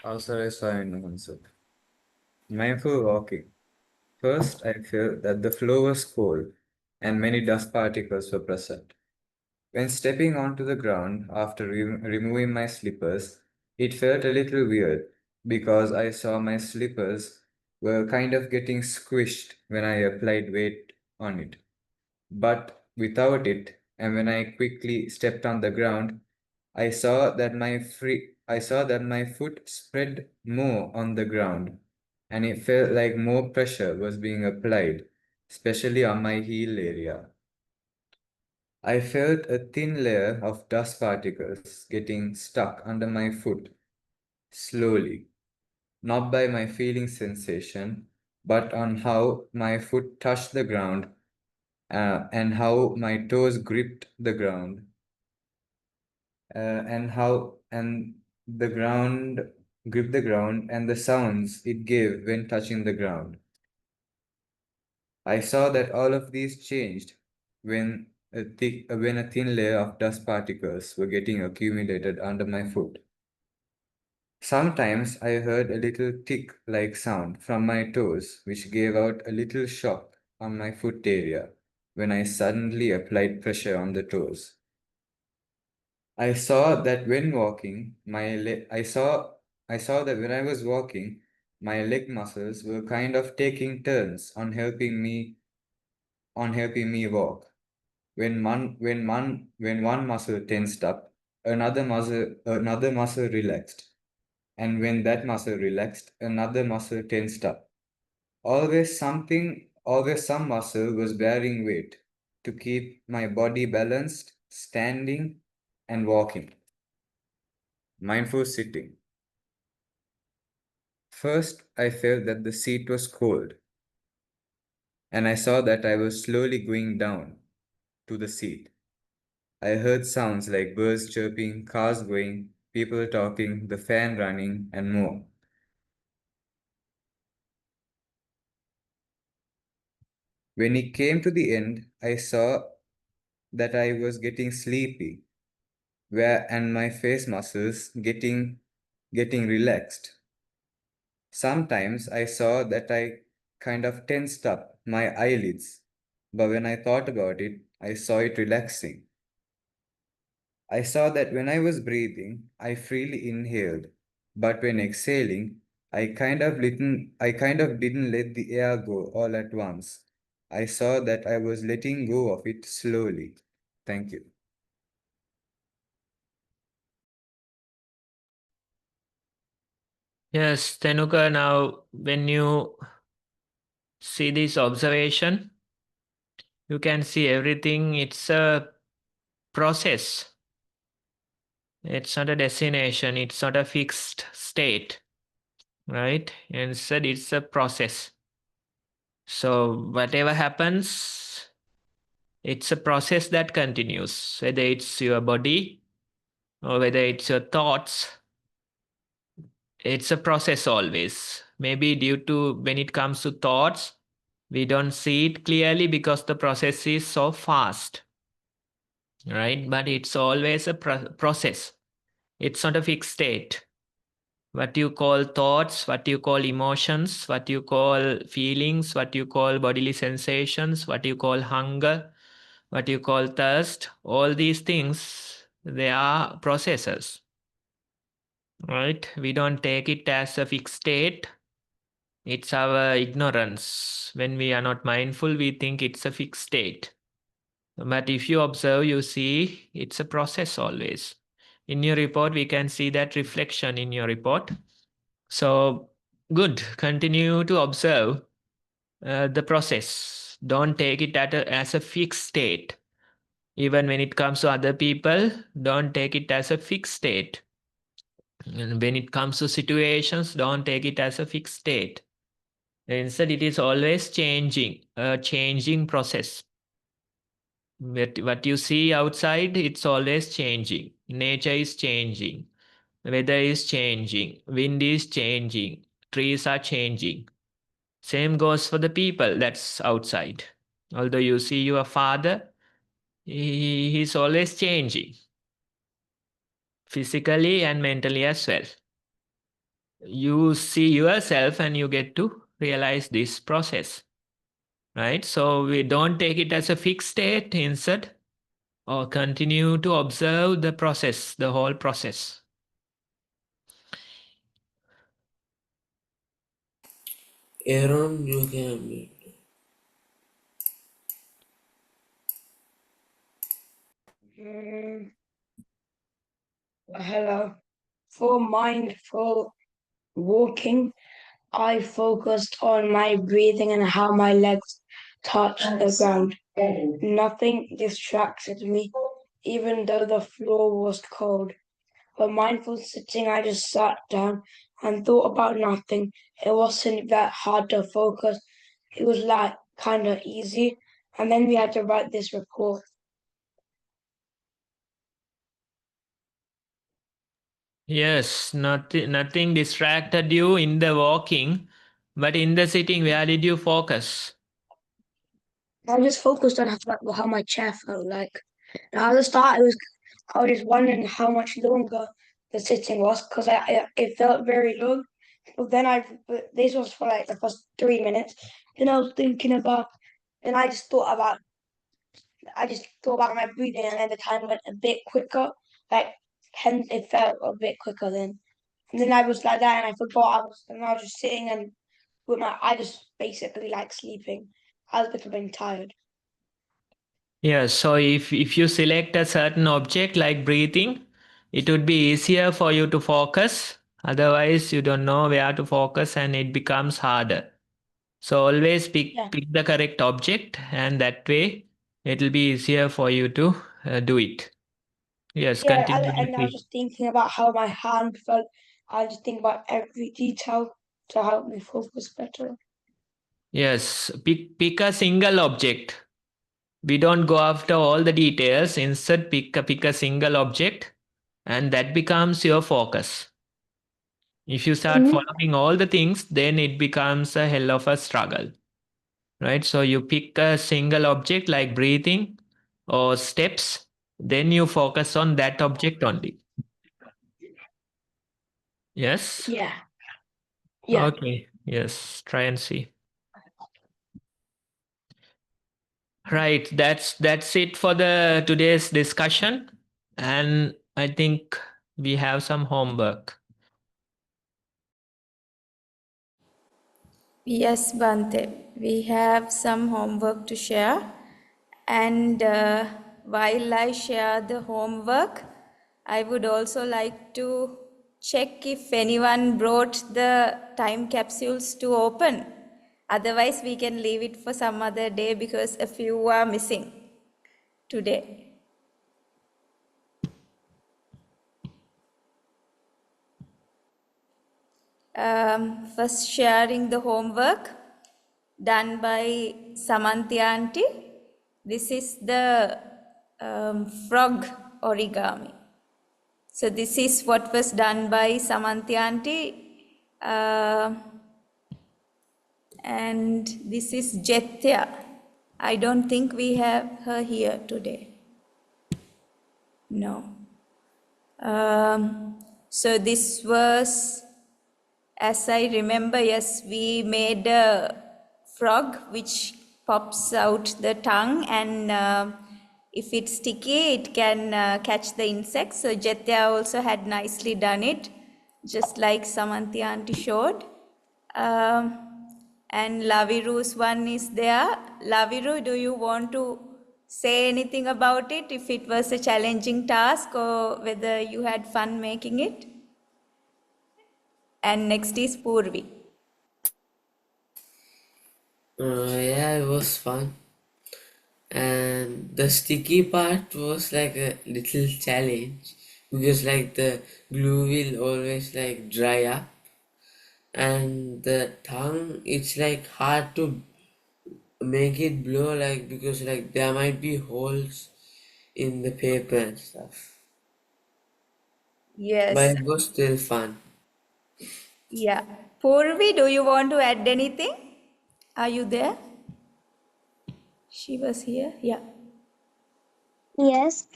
Also, I saw in concept. Mindful walking. First, I felt that the floor was cold and many dust particles were present. When stepping onto the ground after removing my slippers, it felt a little weird because I saw my slippers were kind of getting squished when I applied weight on it. But without it, and when I quickly stepped on the ground, I saw that my foot spread more on the ground, and it felt like more pressure was being applied, especially on my heel area. I felt a thin layer of dust particles getting stuck under my foot slowly, not by my feeling sensation, but on how my foot touched the ground and how my toes gripped the ground and the ground gripped the ground and the sounds it gave when touching the ground. I saw that all of these changed when a thin layer of dust particles were getting accumulated under my foot. Sometimes I heard a little tick-like sound from my toes, which gave out a little shock on my foot area when I suddenly applied pressure on the toes. I saw that when walking, I saw that when I was walking, my leg muscles were kind of taking turns on helping me walk. When one muscle tensed up, another muscle relaxed. And when that muscle relaxed, another muscle tensed up. Always some muscle was bearing weight to keep my body balanced, standing, and walking. Mindful sitting. First, I felt that the seat was cold, and I saw that I was slowly going down to the seat. I heard sounds like birds chirping, cars going, people talking, the fan running, and more. When it came to the end, I saw that I was getting sleepy, and my face muscles getting relaxed. Sometimes I saw that I kind of tensed up my eyelids, but when I thought about it, I saw it relaxing. I saw that when I was breathing, I freely inhaled, but when exhaling, I kind of didn't let the air go all at once. I saw that I was letting go of it slowly. Thank you. Yes, Tenuka, now when you see this observation, you can see everything. It's a process. It's not a destination. It's not a fixed state, right? Instead, it's a process. So whatever happens, it's a process that continues, whether it's your body or whether it's your thoughts. It's a process always. Maybe due to when it comes to thoughts, we don't see it clearly because the process is so fast, right? But it's always a process. It's not a fixed state. What you call thoughts, what you call emotions, what you call feelings, what you call bodily sensations, what you call hunger, what you call thirst, all these things, they are processes, right? We don't take it as a fixed state. It's our ignorance. When we are not mindful, we think it's a fixed state. But if you observe, you see it's a process always. In your report, we can see that reflection in your report. So good, continue to observe the process. Don't take it as a fixed state. Even when it comes to other people, don't take it as a fixed state. And when it comes to situations, don't take it as a fixed state. Instead, it is always changing, a changing process. What you see outside, it's always changing. Nature is changing. Weather is changing. Wind is changing. Trees are changing. Same goes for the people that's outside. Although you see your father, he's always changing. physically and mentally as well. You see yourself and you get to realize this process, right? So we don't take it as a fixed state instead, or continue to observe the process, the whole process. Aaron, you can unmute. Hello. For mindful walking, I focused on my breathing and how my legs touch the ground. Nothing distracted me, even though the floor was cold. For mindful sitting, I just sat down and thought about nothing. It wasn't that hard to focus. It was like kind of easy. And then we had to write this report. Yes, nothing distracted you in the walking, but in the sitting, where did you focus? I just focused on how my chair felt like. Now, at the start, I was just wondering how much longer the sitting was because it felt very long. But this was for like the first 3 minutes. Then I was thinking about, then I just thought about my breathing, and then the time went a bit quicker. Like, hence it felt a bit quicker then. And then I was like that, and I forgot and I was just sitting and I just basically like sleeping. I was becoming tired. Yes, so if you select a certain object like breathing, it would be easier for you to focus. Otherwise, you don't know where to focus and it becomes harder. So always pick the correct object, and that way it will be easier for you to do it. Yes, continue. And I was just thinking about how my hand felt. I just think about every detail to help me focus better. Yes, pick a single object. We don't go after all the details. Instead, pick a single object, and that becomes your focus. If you start following all the things, then it becomes a hell of a struggle, right? So you pick a single object like breathing or steps, then you focus on that object only. Yes? Yeah. Okay. Yes. Try and see. Right. That's it for the today's discussion. And I think we have some homework. Yes, Bante, we have some homework to share. And while I share the homework, I would also like to check if anyone brought the time capsules to open. Otherwise, we can leave it for some other day because a few are missing today. First, sharing the homework done by Samanthi Aunty. This is the frog origami. So this is what was done by Samanthi Aunty. And this is Jetya. I don't think we have her here today. No. So this was, as I remember, yes, we made a frog which pops out the tongue, and if it's sticky, it can catch the insects. So Jetya also had nicely done it, just like Samanthi Aunty showed. And Laviru's one is there. Laviru, do you want to say anything about it, if it was a challenging task or whether you had fun making it? And next is Purvi. Yeah, it was fun. And the sticky part was like a little challenge because like the glue will always like dry up, and the tongue it's like hard to make it blow like because like there might be holes in the paper and stuff. Yes. But it was still fun. Yeah. Purvi, do you want to add anything? Are you there? She was here. Yeah. Yes.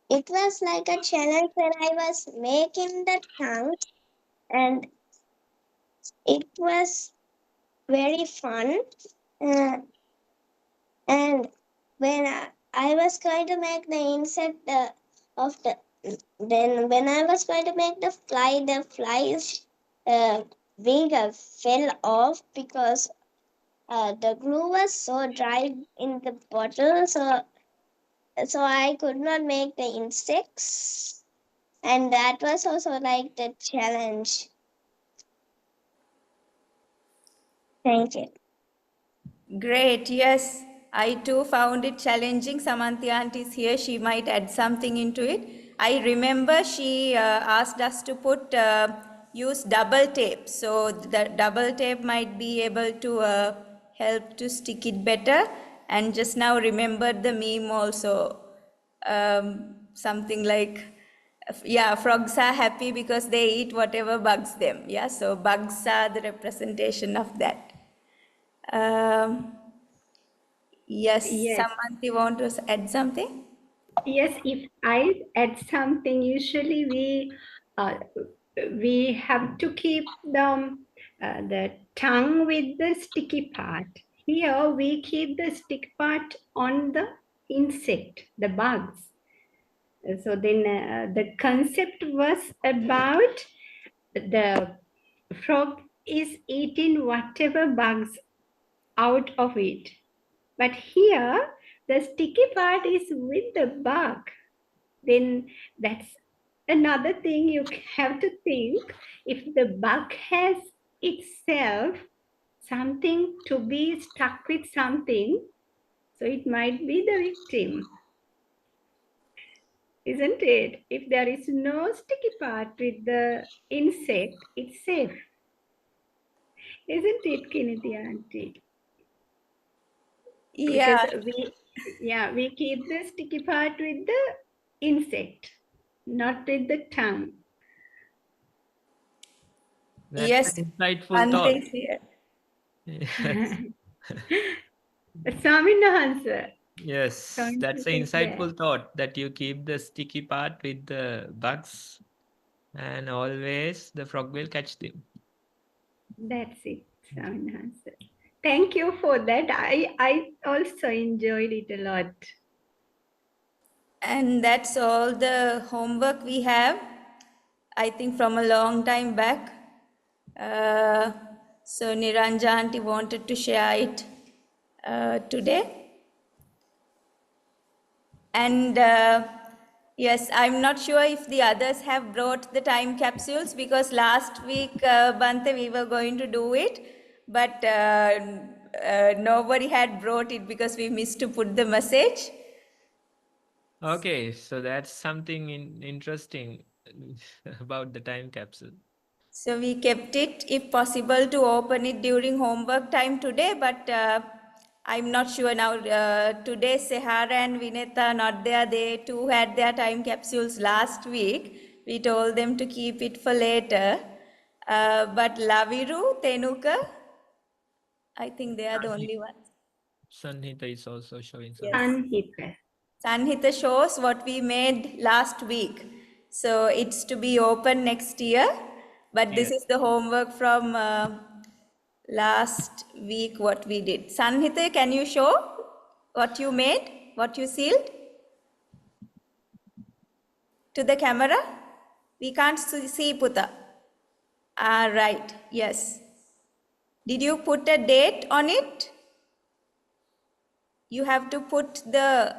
it was like a challenge when I was making the tongue, and it was very fun. Uh, and when I was going to make the insect of the then when I was going to make the fly's wing fell off because the glue was so dry in the bottle, so I could not make the insects, and that was also like the challenge. Thank you. Great, yes. I too found it challenging. Samanthi aunt is here. She might add something into it. I remember she asked us to use double tape. So the double tape might be able to help to stick it better. And just now remembered the meme also. Something like, yeah, frogs are happy because they eat whatever bugs them. Yeah, so bugs are the representation of that. Yes, Yes. Samanthi want to add something? Yes, if I add something, usually we have to keep the tongue with the sticky part. Here we keep the sticky part on the insect, the bugs. So then the concept was about the frog is eating whatever bugs out of it. But here the sticky part is with the bug. Then that's another thing you have to think. If the bug has itself something to be stuck with something, so it might be the victim, isn't it? If there is no sticky part with the insect, it's safe, isn't it, Kiniti auntie? Yeah, Because we keep the sticky part with the insect, not with the tongue. That's yes, an insightful Ante thought. is here. Yes. Swaminathan, Yes, that's an is there. insightful thought that you keep the sticky part with the bugs and always the frog will catch them. That's it, Swaminathan. Thank you for that. I also enjoyed it a lot. And that's all the homework we have, I think from a long time back. So Niranja auntie wanted to share it today. And yes, I'm not sure if the others have brought the time capsules because last week, Bante, we were going to do it, but nobody had brought it because we missed to put the message. Okay, so that's something interesting about the time capsule. So we kept it, if possible, to open it during homework time today, but I'm not sure now. Today, Sehara and Vineta are not there. They too had their time capsules last week. We told them to keep it for later. But Laviru, Tenuka, I think they are the only ones. Sanhita is also showing Yes. something. Sanhita. Sanhita shows what we made last week. So it's to be open next year. But this Yes. is the homework from last week, what we did. Sanhita, can you show what you made, what you sealed to the camera? We can't see Puta. Ah, right, yes. Did you put a date on it? You have to put the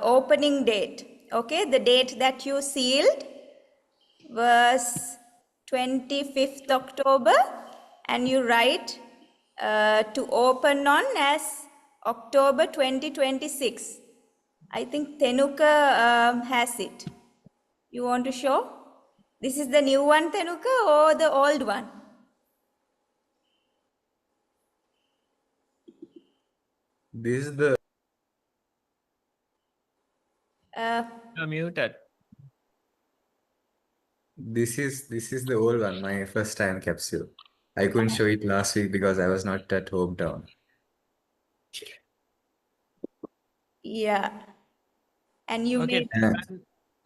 opening date, okay? The date that you sealed was 25th October, and you write to open on as October 2026. I think Tenuka has it. You want to show? This is the new one, Tenuka, or the old one? This is the You're muted. this is the old one, my first time capsule. I couldn't show it last week because I was not at hometown. Yeah. And you Okay, made Uh,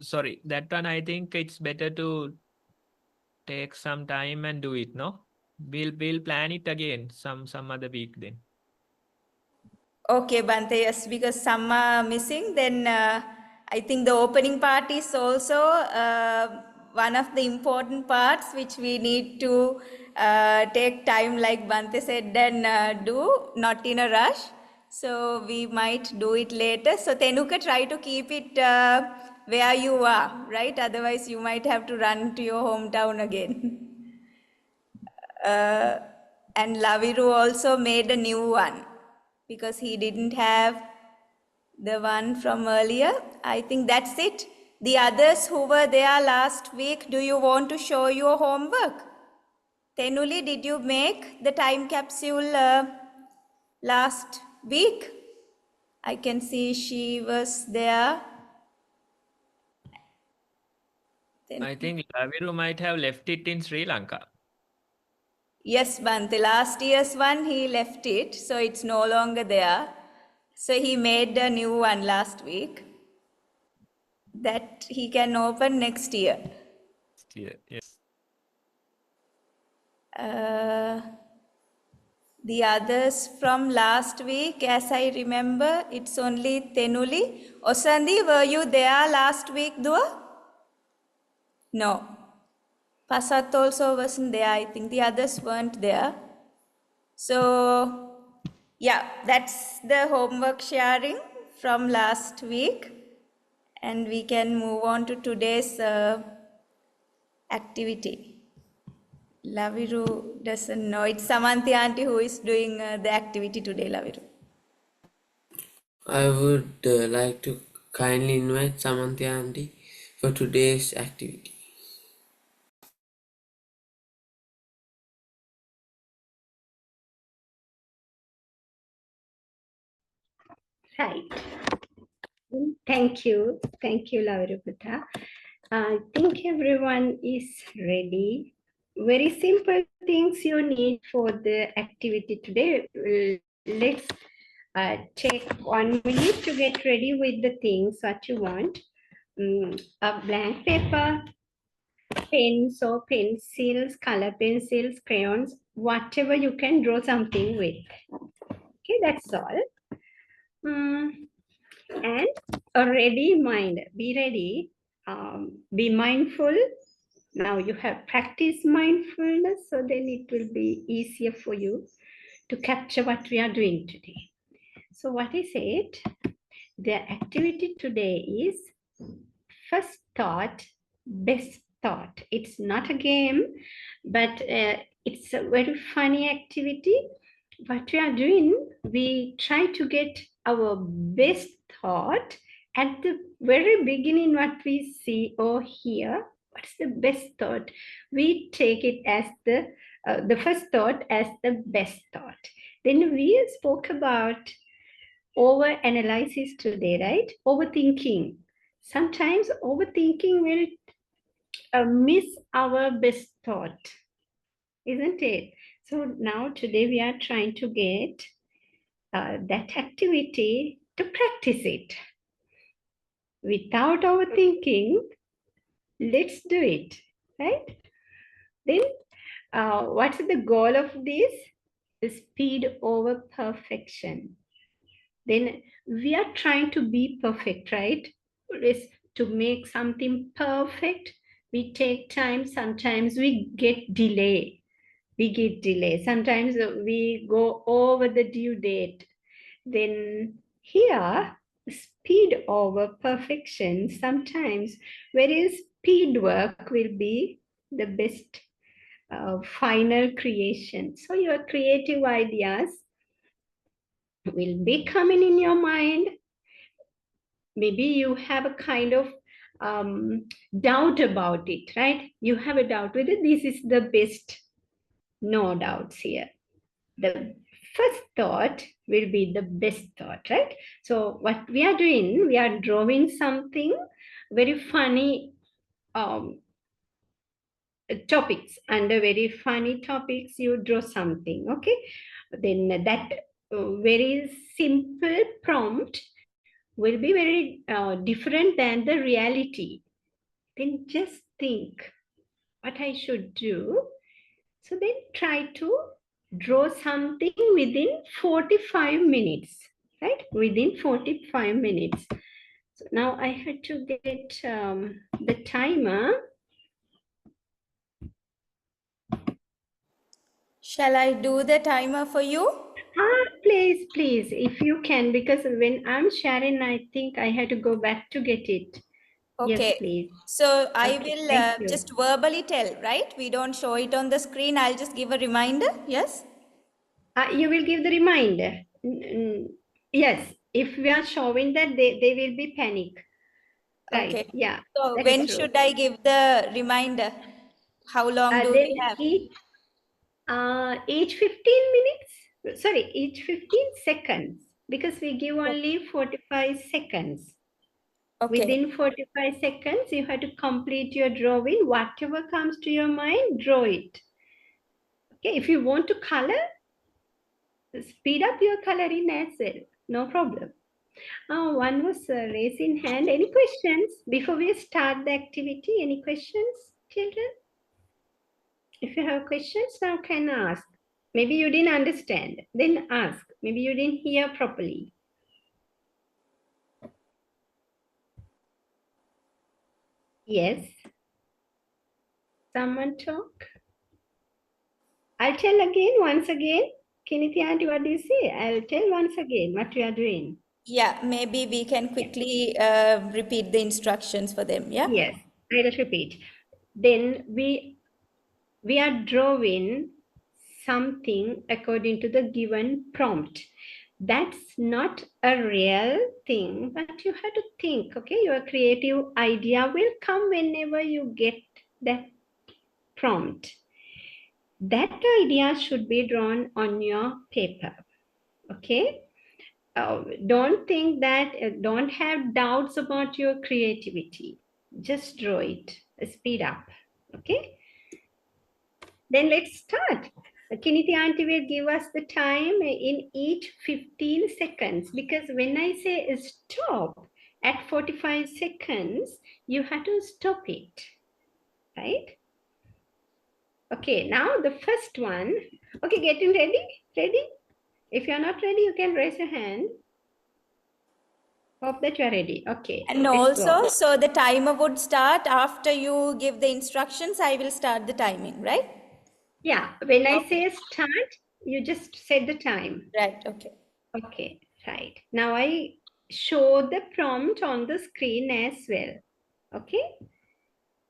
sorry, that one I think it's better to take some time and do it, no? We'll plan it again some other week then. Okay, Bante, yes, because some are missing, then I think the opening part is also one of the important parts which we need to take time, like Bante said, and do, not in a rush. So we might do it later. So Tenuka, try to keep it where you are, right? Otherwise you might have to run to your hometown again. And Laviru also made a new one because he didn't have the one from earlier. I think that's it. The others who were there last week, do you want to show your homework? Tenuli, did you make the time capsule last week? I can see she was there. I think Laviru might have left it in Sri Lanka. Yes, Bante, last year's one he left it, so it's no longer there. So he made a new one last week that he can open next year. Yeah, yes. The others from last week, as I remember, it's only Tenuli. Osandi, were you there last week, Dua? No. Pasat also wasn't there, I think. The others weren't there. So, yeah, that's the homework sharing from last week. And we can move on to today's activity. Laviru doesn't know. It's Samanthi auntie who is doing the activity today, Laviru. I would like to kindly invite Samantha Auntie for today's activity. Right. Thank you. Thank you, Lavirupata. I think everyone is ready. Very simple things you need for the activity today. Let's take 1 minute to get ready with the things what you want. A blank paper, pens or pencils, color pencils, crayons, whatever you can draw something with. Okay, that's all. And a ready mind, be ready, be mindful. Now you have practiced mindfulness, so then it will be easier for you to capture what we are doing today. So what is it? The activity today is first thought, best thought. It's not a game, but it's a very funny activity. What we are doing, we try to get our best thought at the very beginning. What we see or hear, what's the best thought? We take it as the first thought as the best thought. Then we spoke about overanalysis today, right? Overthinking. Sometimes overthinking will miss our best thought, isn't it? So now today we are trying to get that activity to practice it. Without overthinking, let's do it, right? Then what's the goal of this? The speed over perfection. Then we are trying to be perfect, right? Is to make something perfect, we take time. Sometimes we get delay. Sometimes we go over the due date. Then here, speed over perfection. Sometimes very speed work will be the best final creation. So your creative ideas will be coming in your mind. Maybe you have a kind of doubt about it, right? You have a doubt whether this is the best. No doubts here. The first thought will be the best thought, right? So what we are doing, we are drawing something very funny topics. Under very funny topics, you draw something, okay? Then that very simple prompt will be very different than the reality. then just think what I should do. So then try to draw something within 45 minutes, right? Within 45 minutes. So now I had to get the timer. Shall I do the timer for you? Please, please, if you can, because when I'm sharing, I think I had to go back to get it. Yes, Okay. please. So I Okay, will thank you. just verbally tell, right? We don't show it on the screen. I'll just give a reminder. Yes? You will give the reminder. Yes, if we are showing that, they will be panic. Right, Okay. yeah, So that when is true. should I give the reminder? How long do Then we have? each 15 minutes, sorry, each 15 seconds, because we give only 45 seconds. Okay. Within 45 seconds, you have to complete your drawing. Whatever comes to your mind, draw it. Okay, if you want to color, speed up your coloring as well. No problem. One was raising hand. Any questions before we start the activity? Any questions, children? If you have questions, now can ask. Maybe you didn't understand, then ask. Maybe you didn't hear properly. Yes. Someone talk? I'll tell again, once again. Kiniti aunty, what do you say? I'll tell once again what we are doing. Yeah, maybe we can quickly repeat the instructions for them. Yeah. Yes, I will repeat. Then we are drawing something according to the given prompt. That's not a real thing, but you have to think, okay? Your creative idea will come whenever you get that prompt. That idea should be drawn on your paper, okay? Don't think that, don't have doubts about your creativity. Just draw it, speed up, okay? Then let's start. Kiniti aunty will give us the time in each 15 seconds, because when I say stop at 45 seconds, you have to stop it, right? Okay, now the first one. Okay, getting ready? Ready? If you're not ready, you can raise your hand. Hope that you're ready. Okay, And let's go. also, so the timer would start after you give the instructions. I will start the timing, right? Yeah, when I say start, you just set the time. Right, okay. Okay, right. Now I show the prompt on the screen as well. Okay.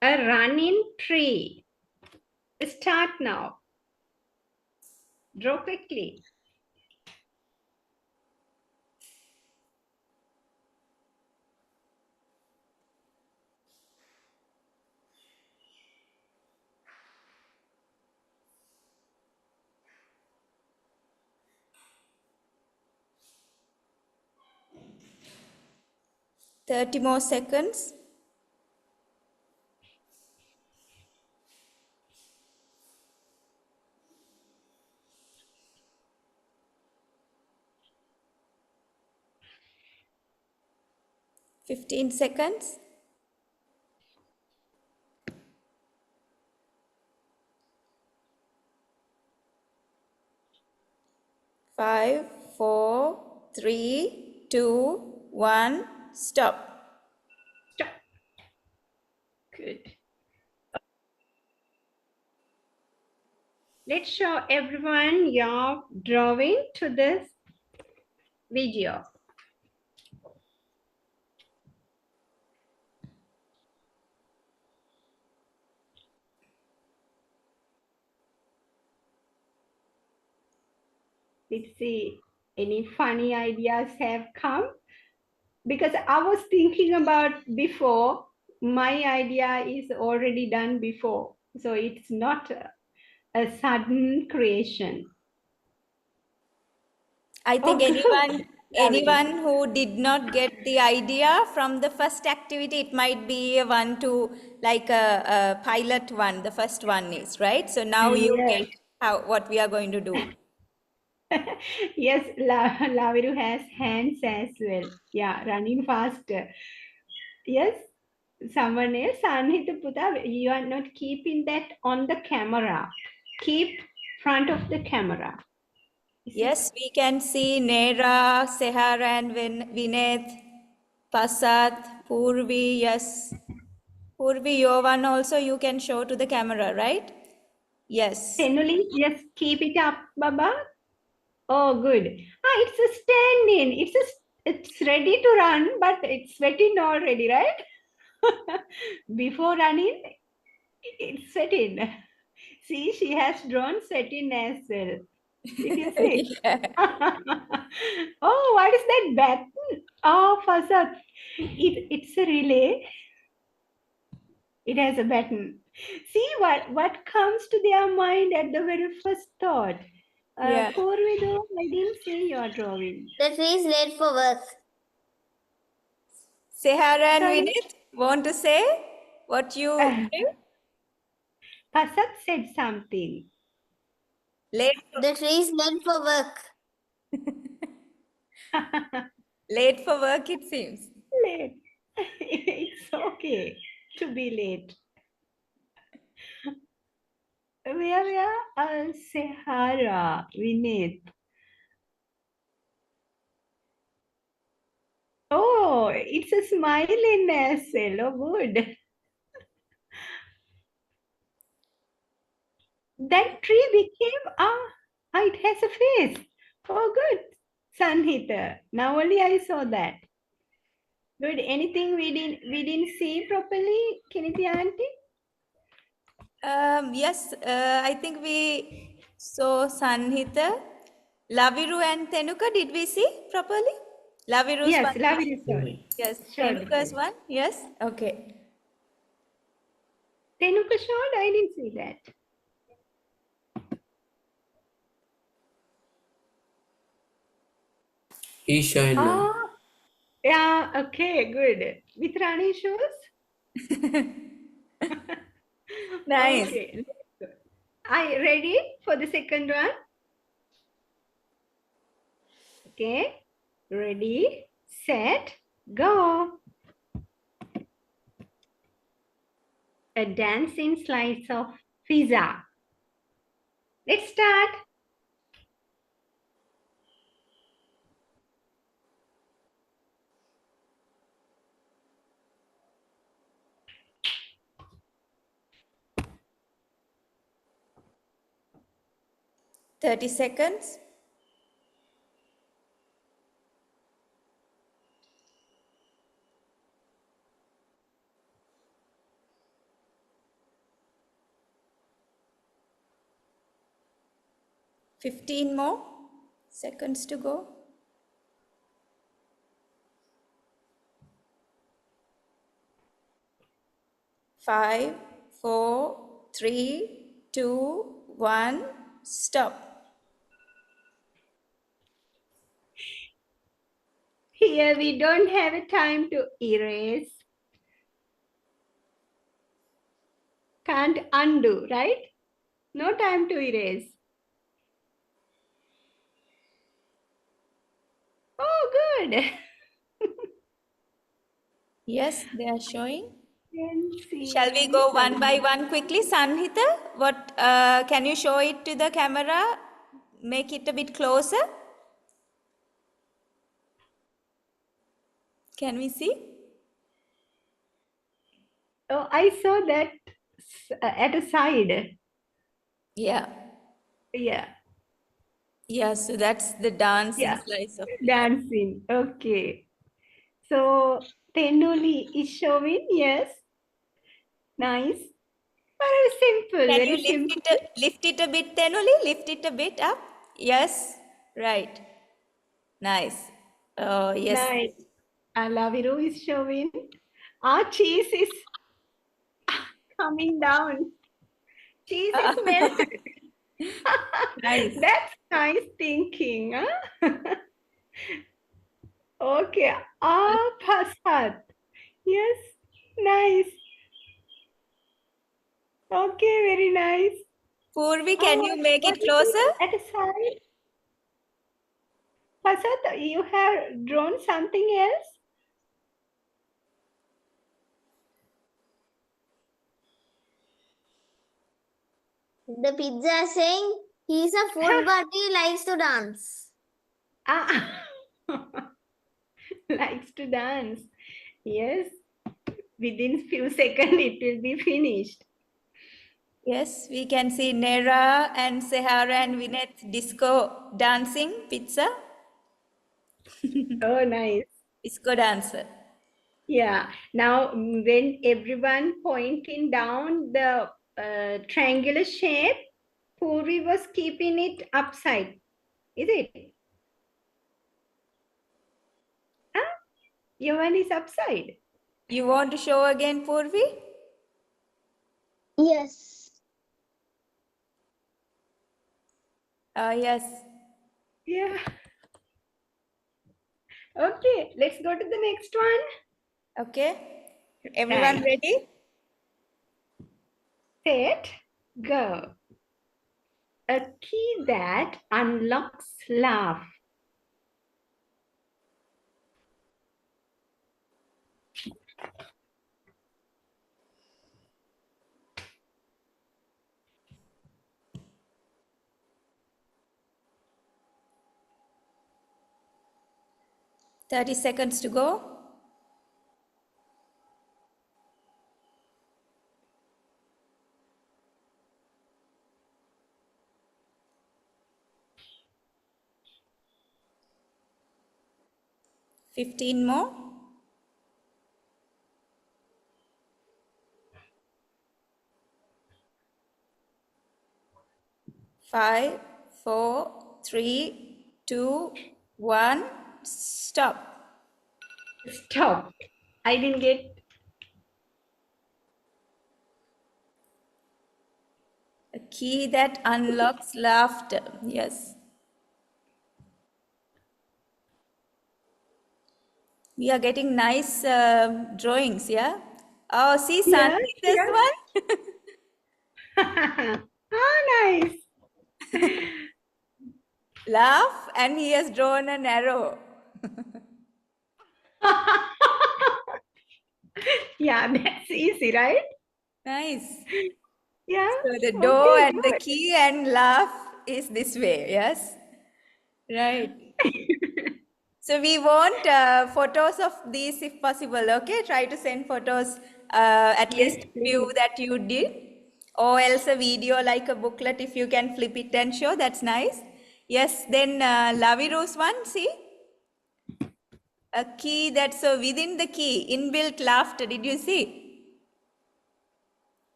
A running tree. Start now. Draw quickly. Thirty more seconds. $15 seconds. 5, 4, 3, 2, 1, stop. Stop. Good. Let's show everyone your drawing to this video. Let's see, any funny ideas have come? Because I was thinking about before, my idea is already done before. So it's not a sudden creation. I think Okay. anyone who did not get the idea from the first activity, it might be a one to like a pilot one, the first one is, right? So now you Yes. get what we are going to do. Yes, Laviru has hands as well. Yeah, running faster. Yes. someone else. Sanhita Puta, you are not keeping that on the camera. Keep front of the camera. Yes, we can see Nera, Sehar and Vineth, Pasat, Purvi, yes. Purvi, your one also you can show to the camera, right? Yes. Tenuli, just keep it up, Baba. Oh, good. It's a stand-in. It's ready to run, but it's sweating already, right? Before running, it's sweating. See, she has drawn sweating as well. Did you see? Yeah. Oh, what is that button? Oh, Fasad. It's a relay. It has a button. See what comes to their mind at the very first thought. Yeah. Purvido, I didn't see your drawing. The tree is late for work. Sehar and Sorry? Vinith, want to say what you drew? Fasad said something. Late, The tree is late for work. late for work, it seems. Late. It's okay to be late. Where Sehara, Vinith. Oh, it's a smiling Nessel. Oh, good. That tree became, it has a face. Oh, good. Sanhita. Now only I saw that. Good. Anything we didn't see properly, Kiniti auntie? Yes, I think we saw Sanhita. Laviru and Tenuka, did we see properly? Laviru's Yes, one. love it. Sorry. Yes, Showed Tenuka's it. one. Yes, okay. Tenuka showed, I didn't see that. He's showing now. Ah, yeah, okay, good. With Rani shoes? Nice. Okay. Are you ready for the second one? Okay. Ready, set, go. A dancing slice of pizza. Let's start. Thirty seconds. $15 more seconds to go. 5, 4, 3, 2, 1, stop. Here we don't have a time to erase. Can't undo, right? No time to erase. Oh, good. Yes, they are showing. Dancing Shall we go one by one quickly? Sanhita, what can you show it to the camera? Make it a bit closer. Can we see? Oh, I saw that at a side. Yeah. Yeah, Yeah, so that's the dancing yeah. slice of Dancing. Okay. So Tenuli is showing, yes. Nice. Very simple, Can you very simple. lift it a bit, Tenuli? Lift it a bit up. Yes. Right. Nice. Oh, yes. Nice. Alaviru is showing. Our cheese is coming down. Cheese is melted. Nice. That's nice thinking. Huh? Okay. Pasat. Yes. Nice. Okay, very nice. Purvi, can you make What it is closer? at a side? Pasat, you have drawn something else? The pizza is saying he's a food but he likes to dance. Ah, likes to dance. Yes, within few seconds it will be finished. Yes, we can see Nera and Sehara and Vineth disco dancing pizza. Oh, nice. Disco dancer. Yeah. Now, when everyone pointing down the triangular shape, Purvi was keeping it upside. Is it? Huh? Your one is upside. You want to show again, Purvi? Yes. Yes. Yeah. Okay, let's go to the next one. Okay. Everyone Right. ready? Set, go. A key that unlocks love. Thirty seconds to go. $15 more. 5, 4, 3, 2, 1. Stop. Stop. I didn't get. A key that unlocks laughter. Yes. We are getting nice drawings, yeah? Oh, see, Yes, Santi, this yes. one. Oh, nice. Laugh, and he has drawn an arrow. Yeah, that's easy, right? Nice. Yeah. So the door Okay, and the key and laugh is this way, yes? Right. So we want photos of these if possible, okay? Try to send photos, at Yes, least few please. that you did, or else a video like a booklet if you can flip it and show, that's nice. Yes, then Laviru's one, see? A key that's within the key, inbuilt laughter, did you see?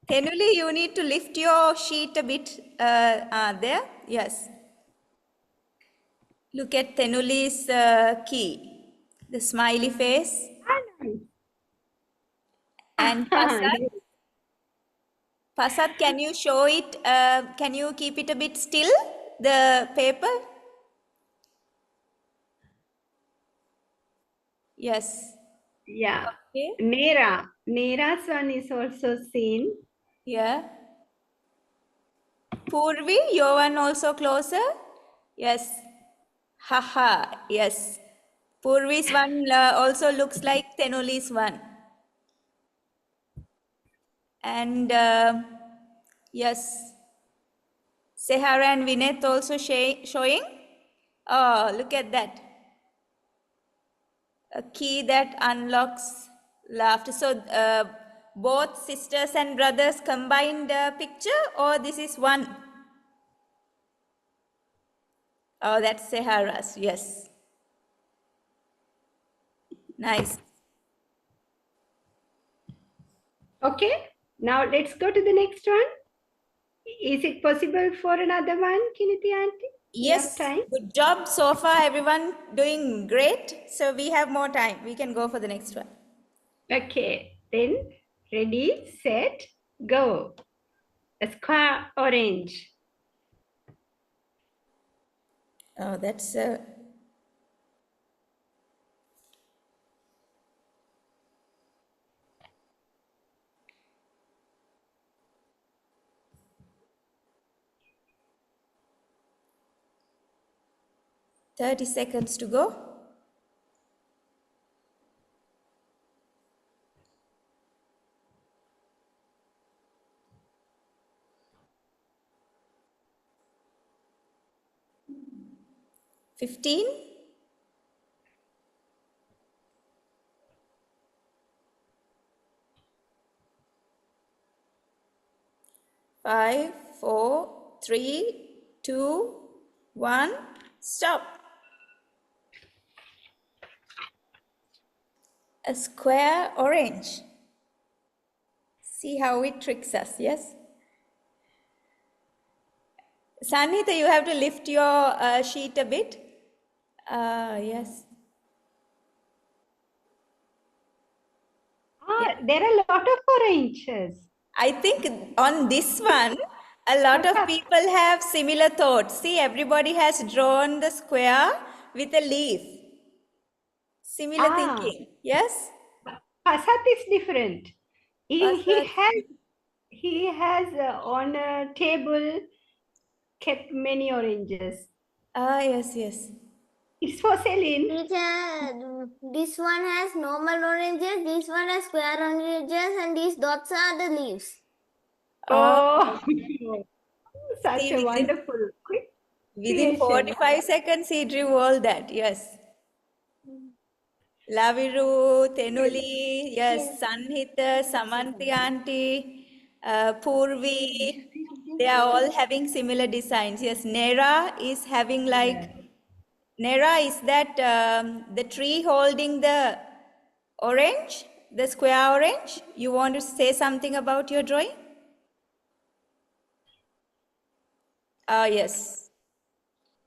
Tenuli, you need to lift your sheet a bit there, yes. Look at Tenuli's key, the smiley face. And Pasad, Yes. Pasad, can you show it? Can you keep it a bit still, the paper? Yes. Yeah. Okay. Nera's one is also seen. Yeah. Purvi, your one also closer? Yes. Haha, yes. Purvi's one also looks like Tenuli's one. And yes, Sehara and Vineth also showing. Oh, look at that. A key that unlocks laughter. So both sisters and brothers combined picture, or this is one? Oh, that's Sehara's, yes. Nice. Okay. Now let's go to the next one. Is it possible for another one, Kiniti auntie? We have Yes, time. good job so far, everyone doing great. So we have more time. We can go for the next one. Okay. Then ready, set, go. A square orange. Oh, that's 30 seconds to go. 15. 5, 4, 3, 2, 1. Stop. A square orange. See how it tricks us, yes? Sanhita, you have to lift your sheet a bit. Yes. There are a lot of oranges. I think on this one, a lot of people have similar thoughts. See, everybody has drawn the square with a leaf. Similar thinking, yes? Pasat is different. He Pasat. has on a table kept many oranges. Yes, yes. It's for selling. Teacher, this one has normal oranges, this one has square oranges, and these dots are the leaves. Oh, such See, a wonderful within creation. 45 seconds, he drew all that, yes. Laviru, Tenuli, yes, Sanhita, Samanthi auntie, Purvi, they are all having similar designs. Yes, Nera is having like, Nera, is that the tree holding the orange, the square orange? You want to say something about your drawing? Yes.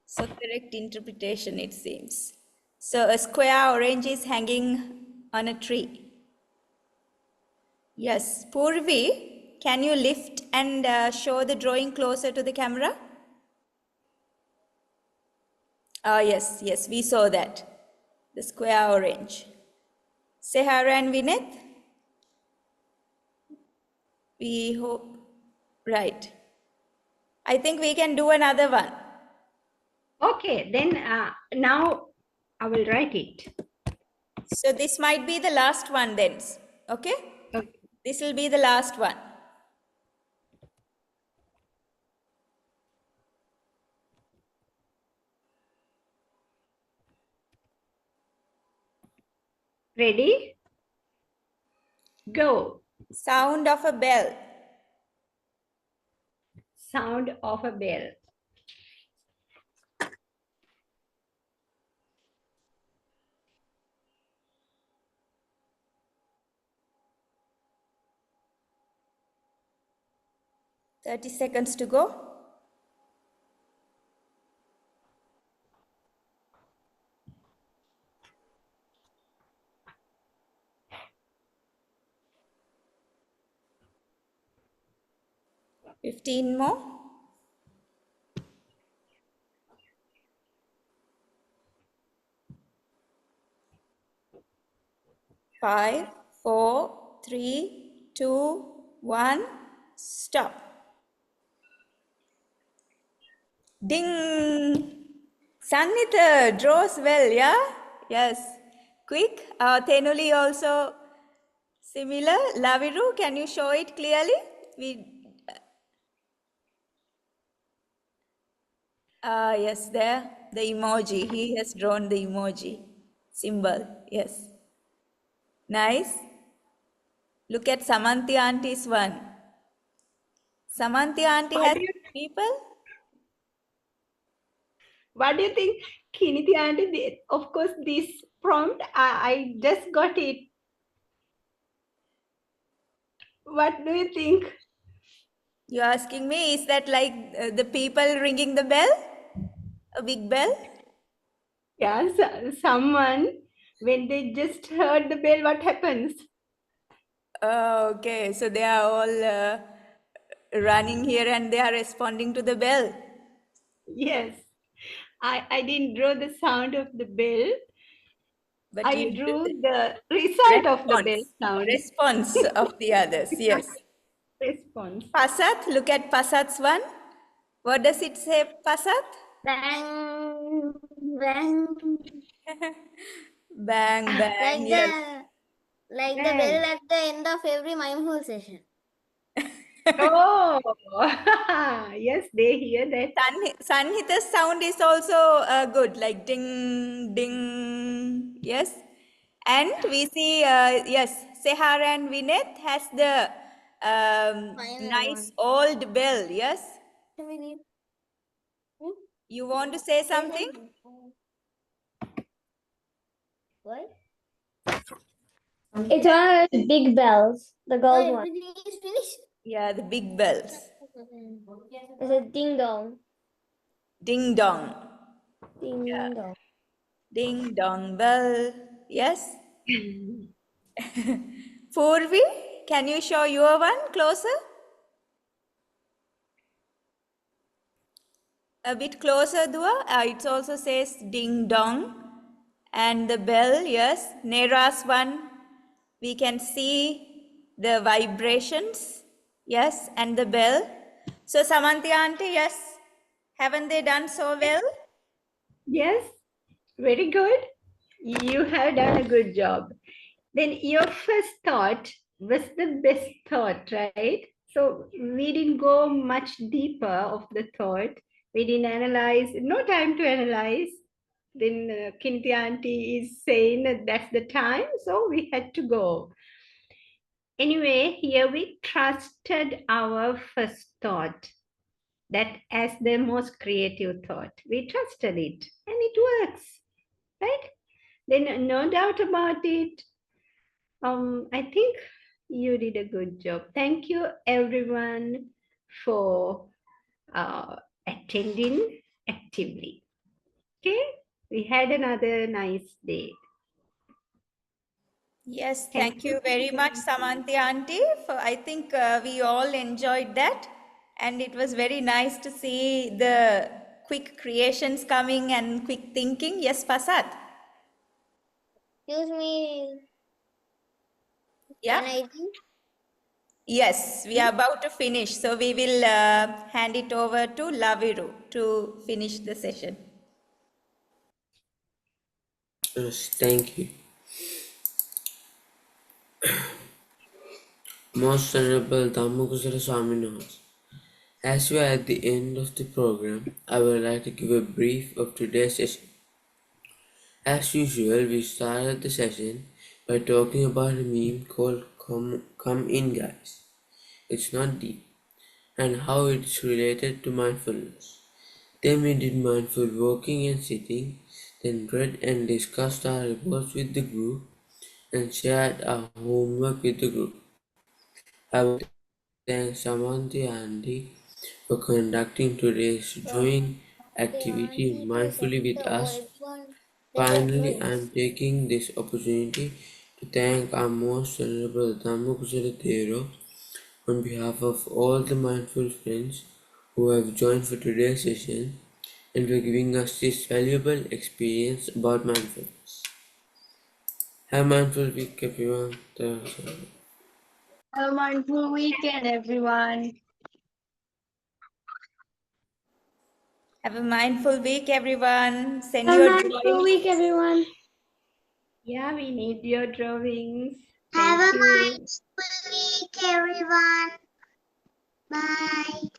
So correct interpretation, it seems. So a square orange is hanging on a tree. Yes, Purvi, can you lift and show the drawing closer to the camera? Yes, yes, we saw that. The square orange. Sehara and Vinith? We hope. Right. I think we can do another one. Okay, then now I will write it. So this might be the last one then. Okay? This will be the last one. Ready? Go. Sound of a bell. Sound of a bell. Thirty seconds to go. $15 more. 5, 4, 3, 2, 1. Stop. Ding! Sanhita draws well, yeah? Yes. Quick. Tenuli also similar. Laviru, can you show it clearly? Yes, there. The emoji. He has drawn the emoji symbol. Yes. Nice. Look at Samanthi auntie's one. Samanthi auntie has people. What do you think, Kiniti auntie? Of course, this prompt, I just got it. What do you think? You're asking me, is that like the people ringing the bell? A big bell? Yeah, someone, when they just heard the bell, what happens? Okay, so they are all running here and they are responding to the bell. Yes, I didn't draw the sound of the bell. But I you drew the result of the bell sound. Response of the others, yes. Response. Pasat, look at Pasat's one. What does it say, Pasat? Bang, bang. Bang, bang, Like yes. the bell at the end of every mindful session. Oh, yes, they hear that. Sanhita's sound is also good, like ding, ding. Yes. And we see, yes, Sehar and Vinith has the nice old bell. Yes. You want to say something? What? It's one of those big bells, the gold one. Yeah, the big bells. It's a ding dong. Ding dong. Ding dong. Ding dong bell. Yes. Purvi, can you show your one closer? A bit closer, Dua. It also says ding dong. And the bell, yes. Nera's one, we can see the vibrations. Yes, and the bell. So, Samanthi auntie, yes. Haven't they done so well? Yes, very good. You have done a good job. Then your first thought was the best thought, right? So we didn't go much deeper of the thought. We didn't analyze, no time to analyze. Then Kinti auntie is saying that that's the time, so we had to go. Anyway, here we trusted our first thought, that as the most creative thought. We trusted it and it works, right? Then no doubt about it. I think you did a good job. Thank you everyone for attending actively. Okay, we had another nice day. Yes, thank you very much, Samanthi auntie. I think we all enjoyed that. And it was very nice to see the quick creations coming and quick thinking. Yes, Pasad. Excuse me. Yeah. Can I do? Yes, we are about to finish. So we will hand it over to Laviru to finish the session. Yes, thank you. Most Honorable Dhammakusara Swaminathan, as we are at the end of the program, I would like to give a brief of today's session. As usual, we started the session by talking about a meme called Come In Guys. It's not deep, and how it's related to mindfulness. Then we did mindful walking and sitting, then read and discussed our reports with the group, and shared our homework with the group. I would thank Samanthi Andy for conducting today's joint activity mindfully with us. Finally, I am taking this opportunity to thank our most honorable Dhammakusara Thero on behalf of all the mindful friends who have joined for today's session and for giving us this valuable experience about mindfulness. Have a mindful week, everyone. Have a mindful weekend, everyone. Have a mindful week, everyone. Send Have a your mindful drawings. week, everyone. Yeah, we need your drawings. Have Thank a you. mindful week, everyone. Bye.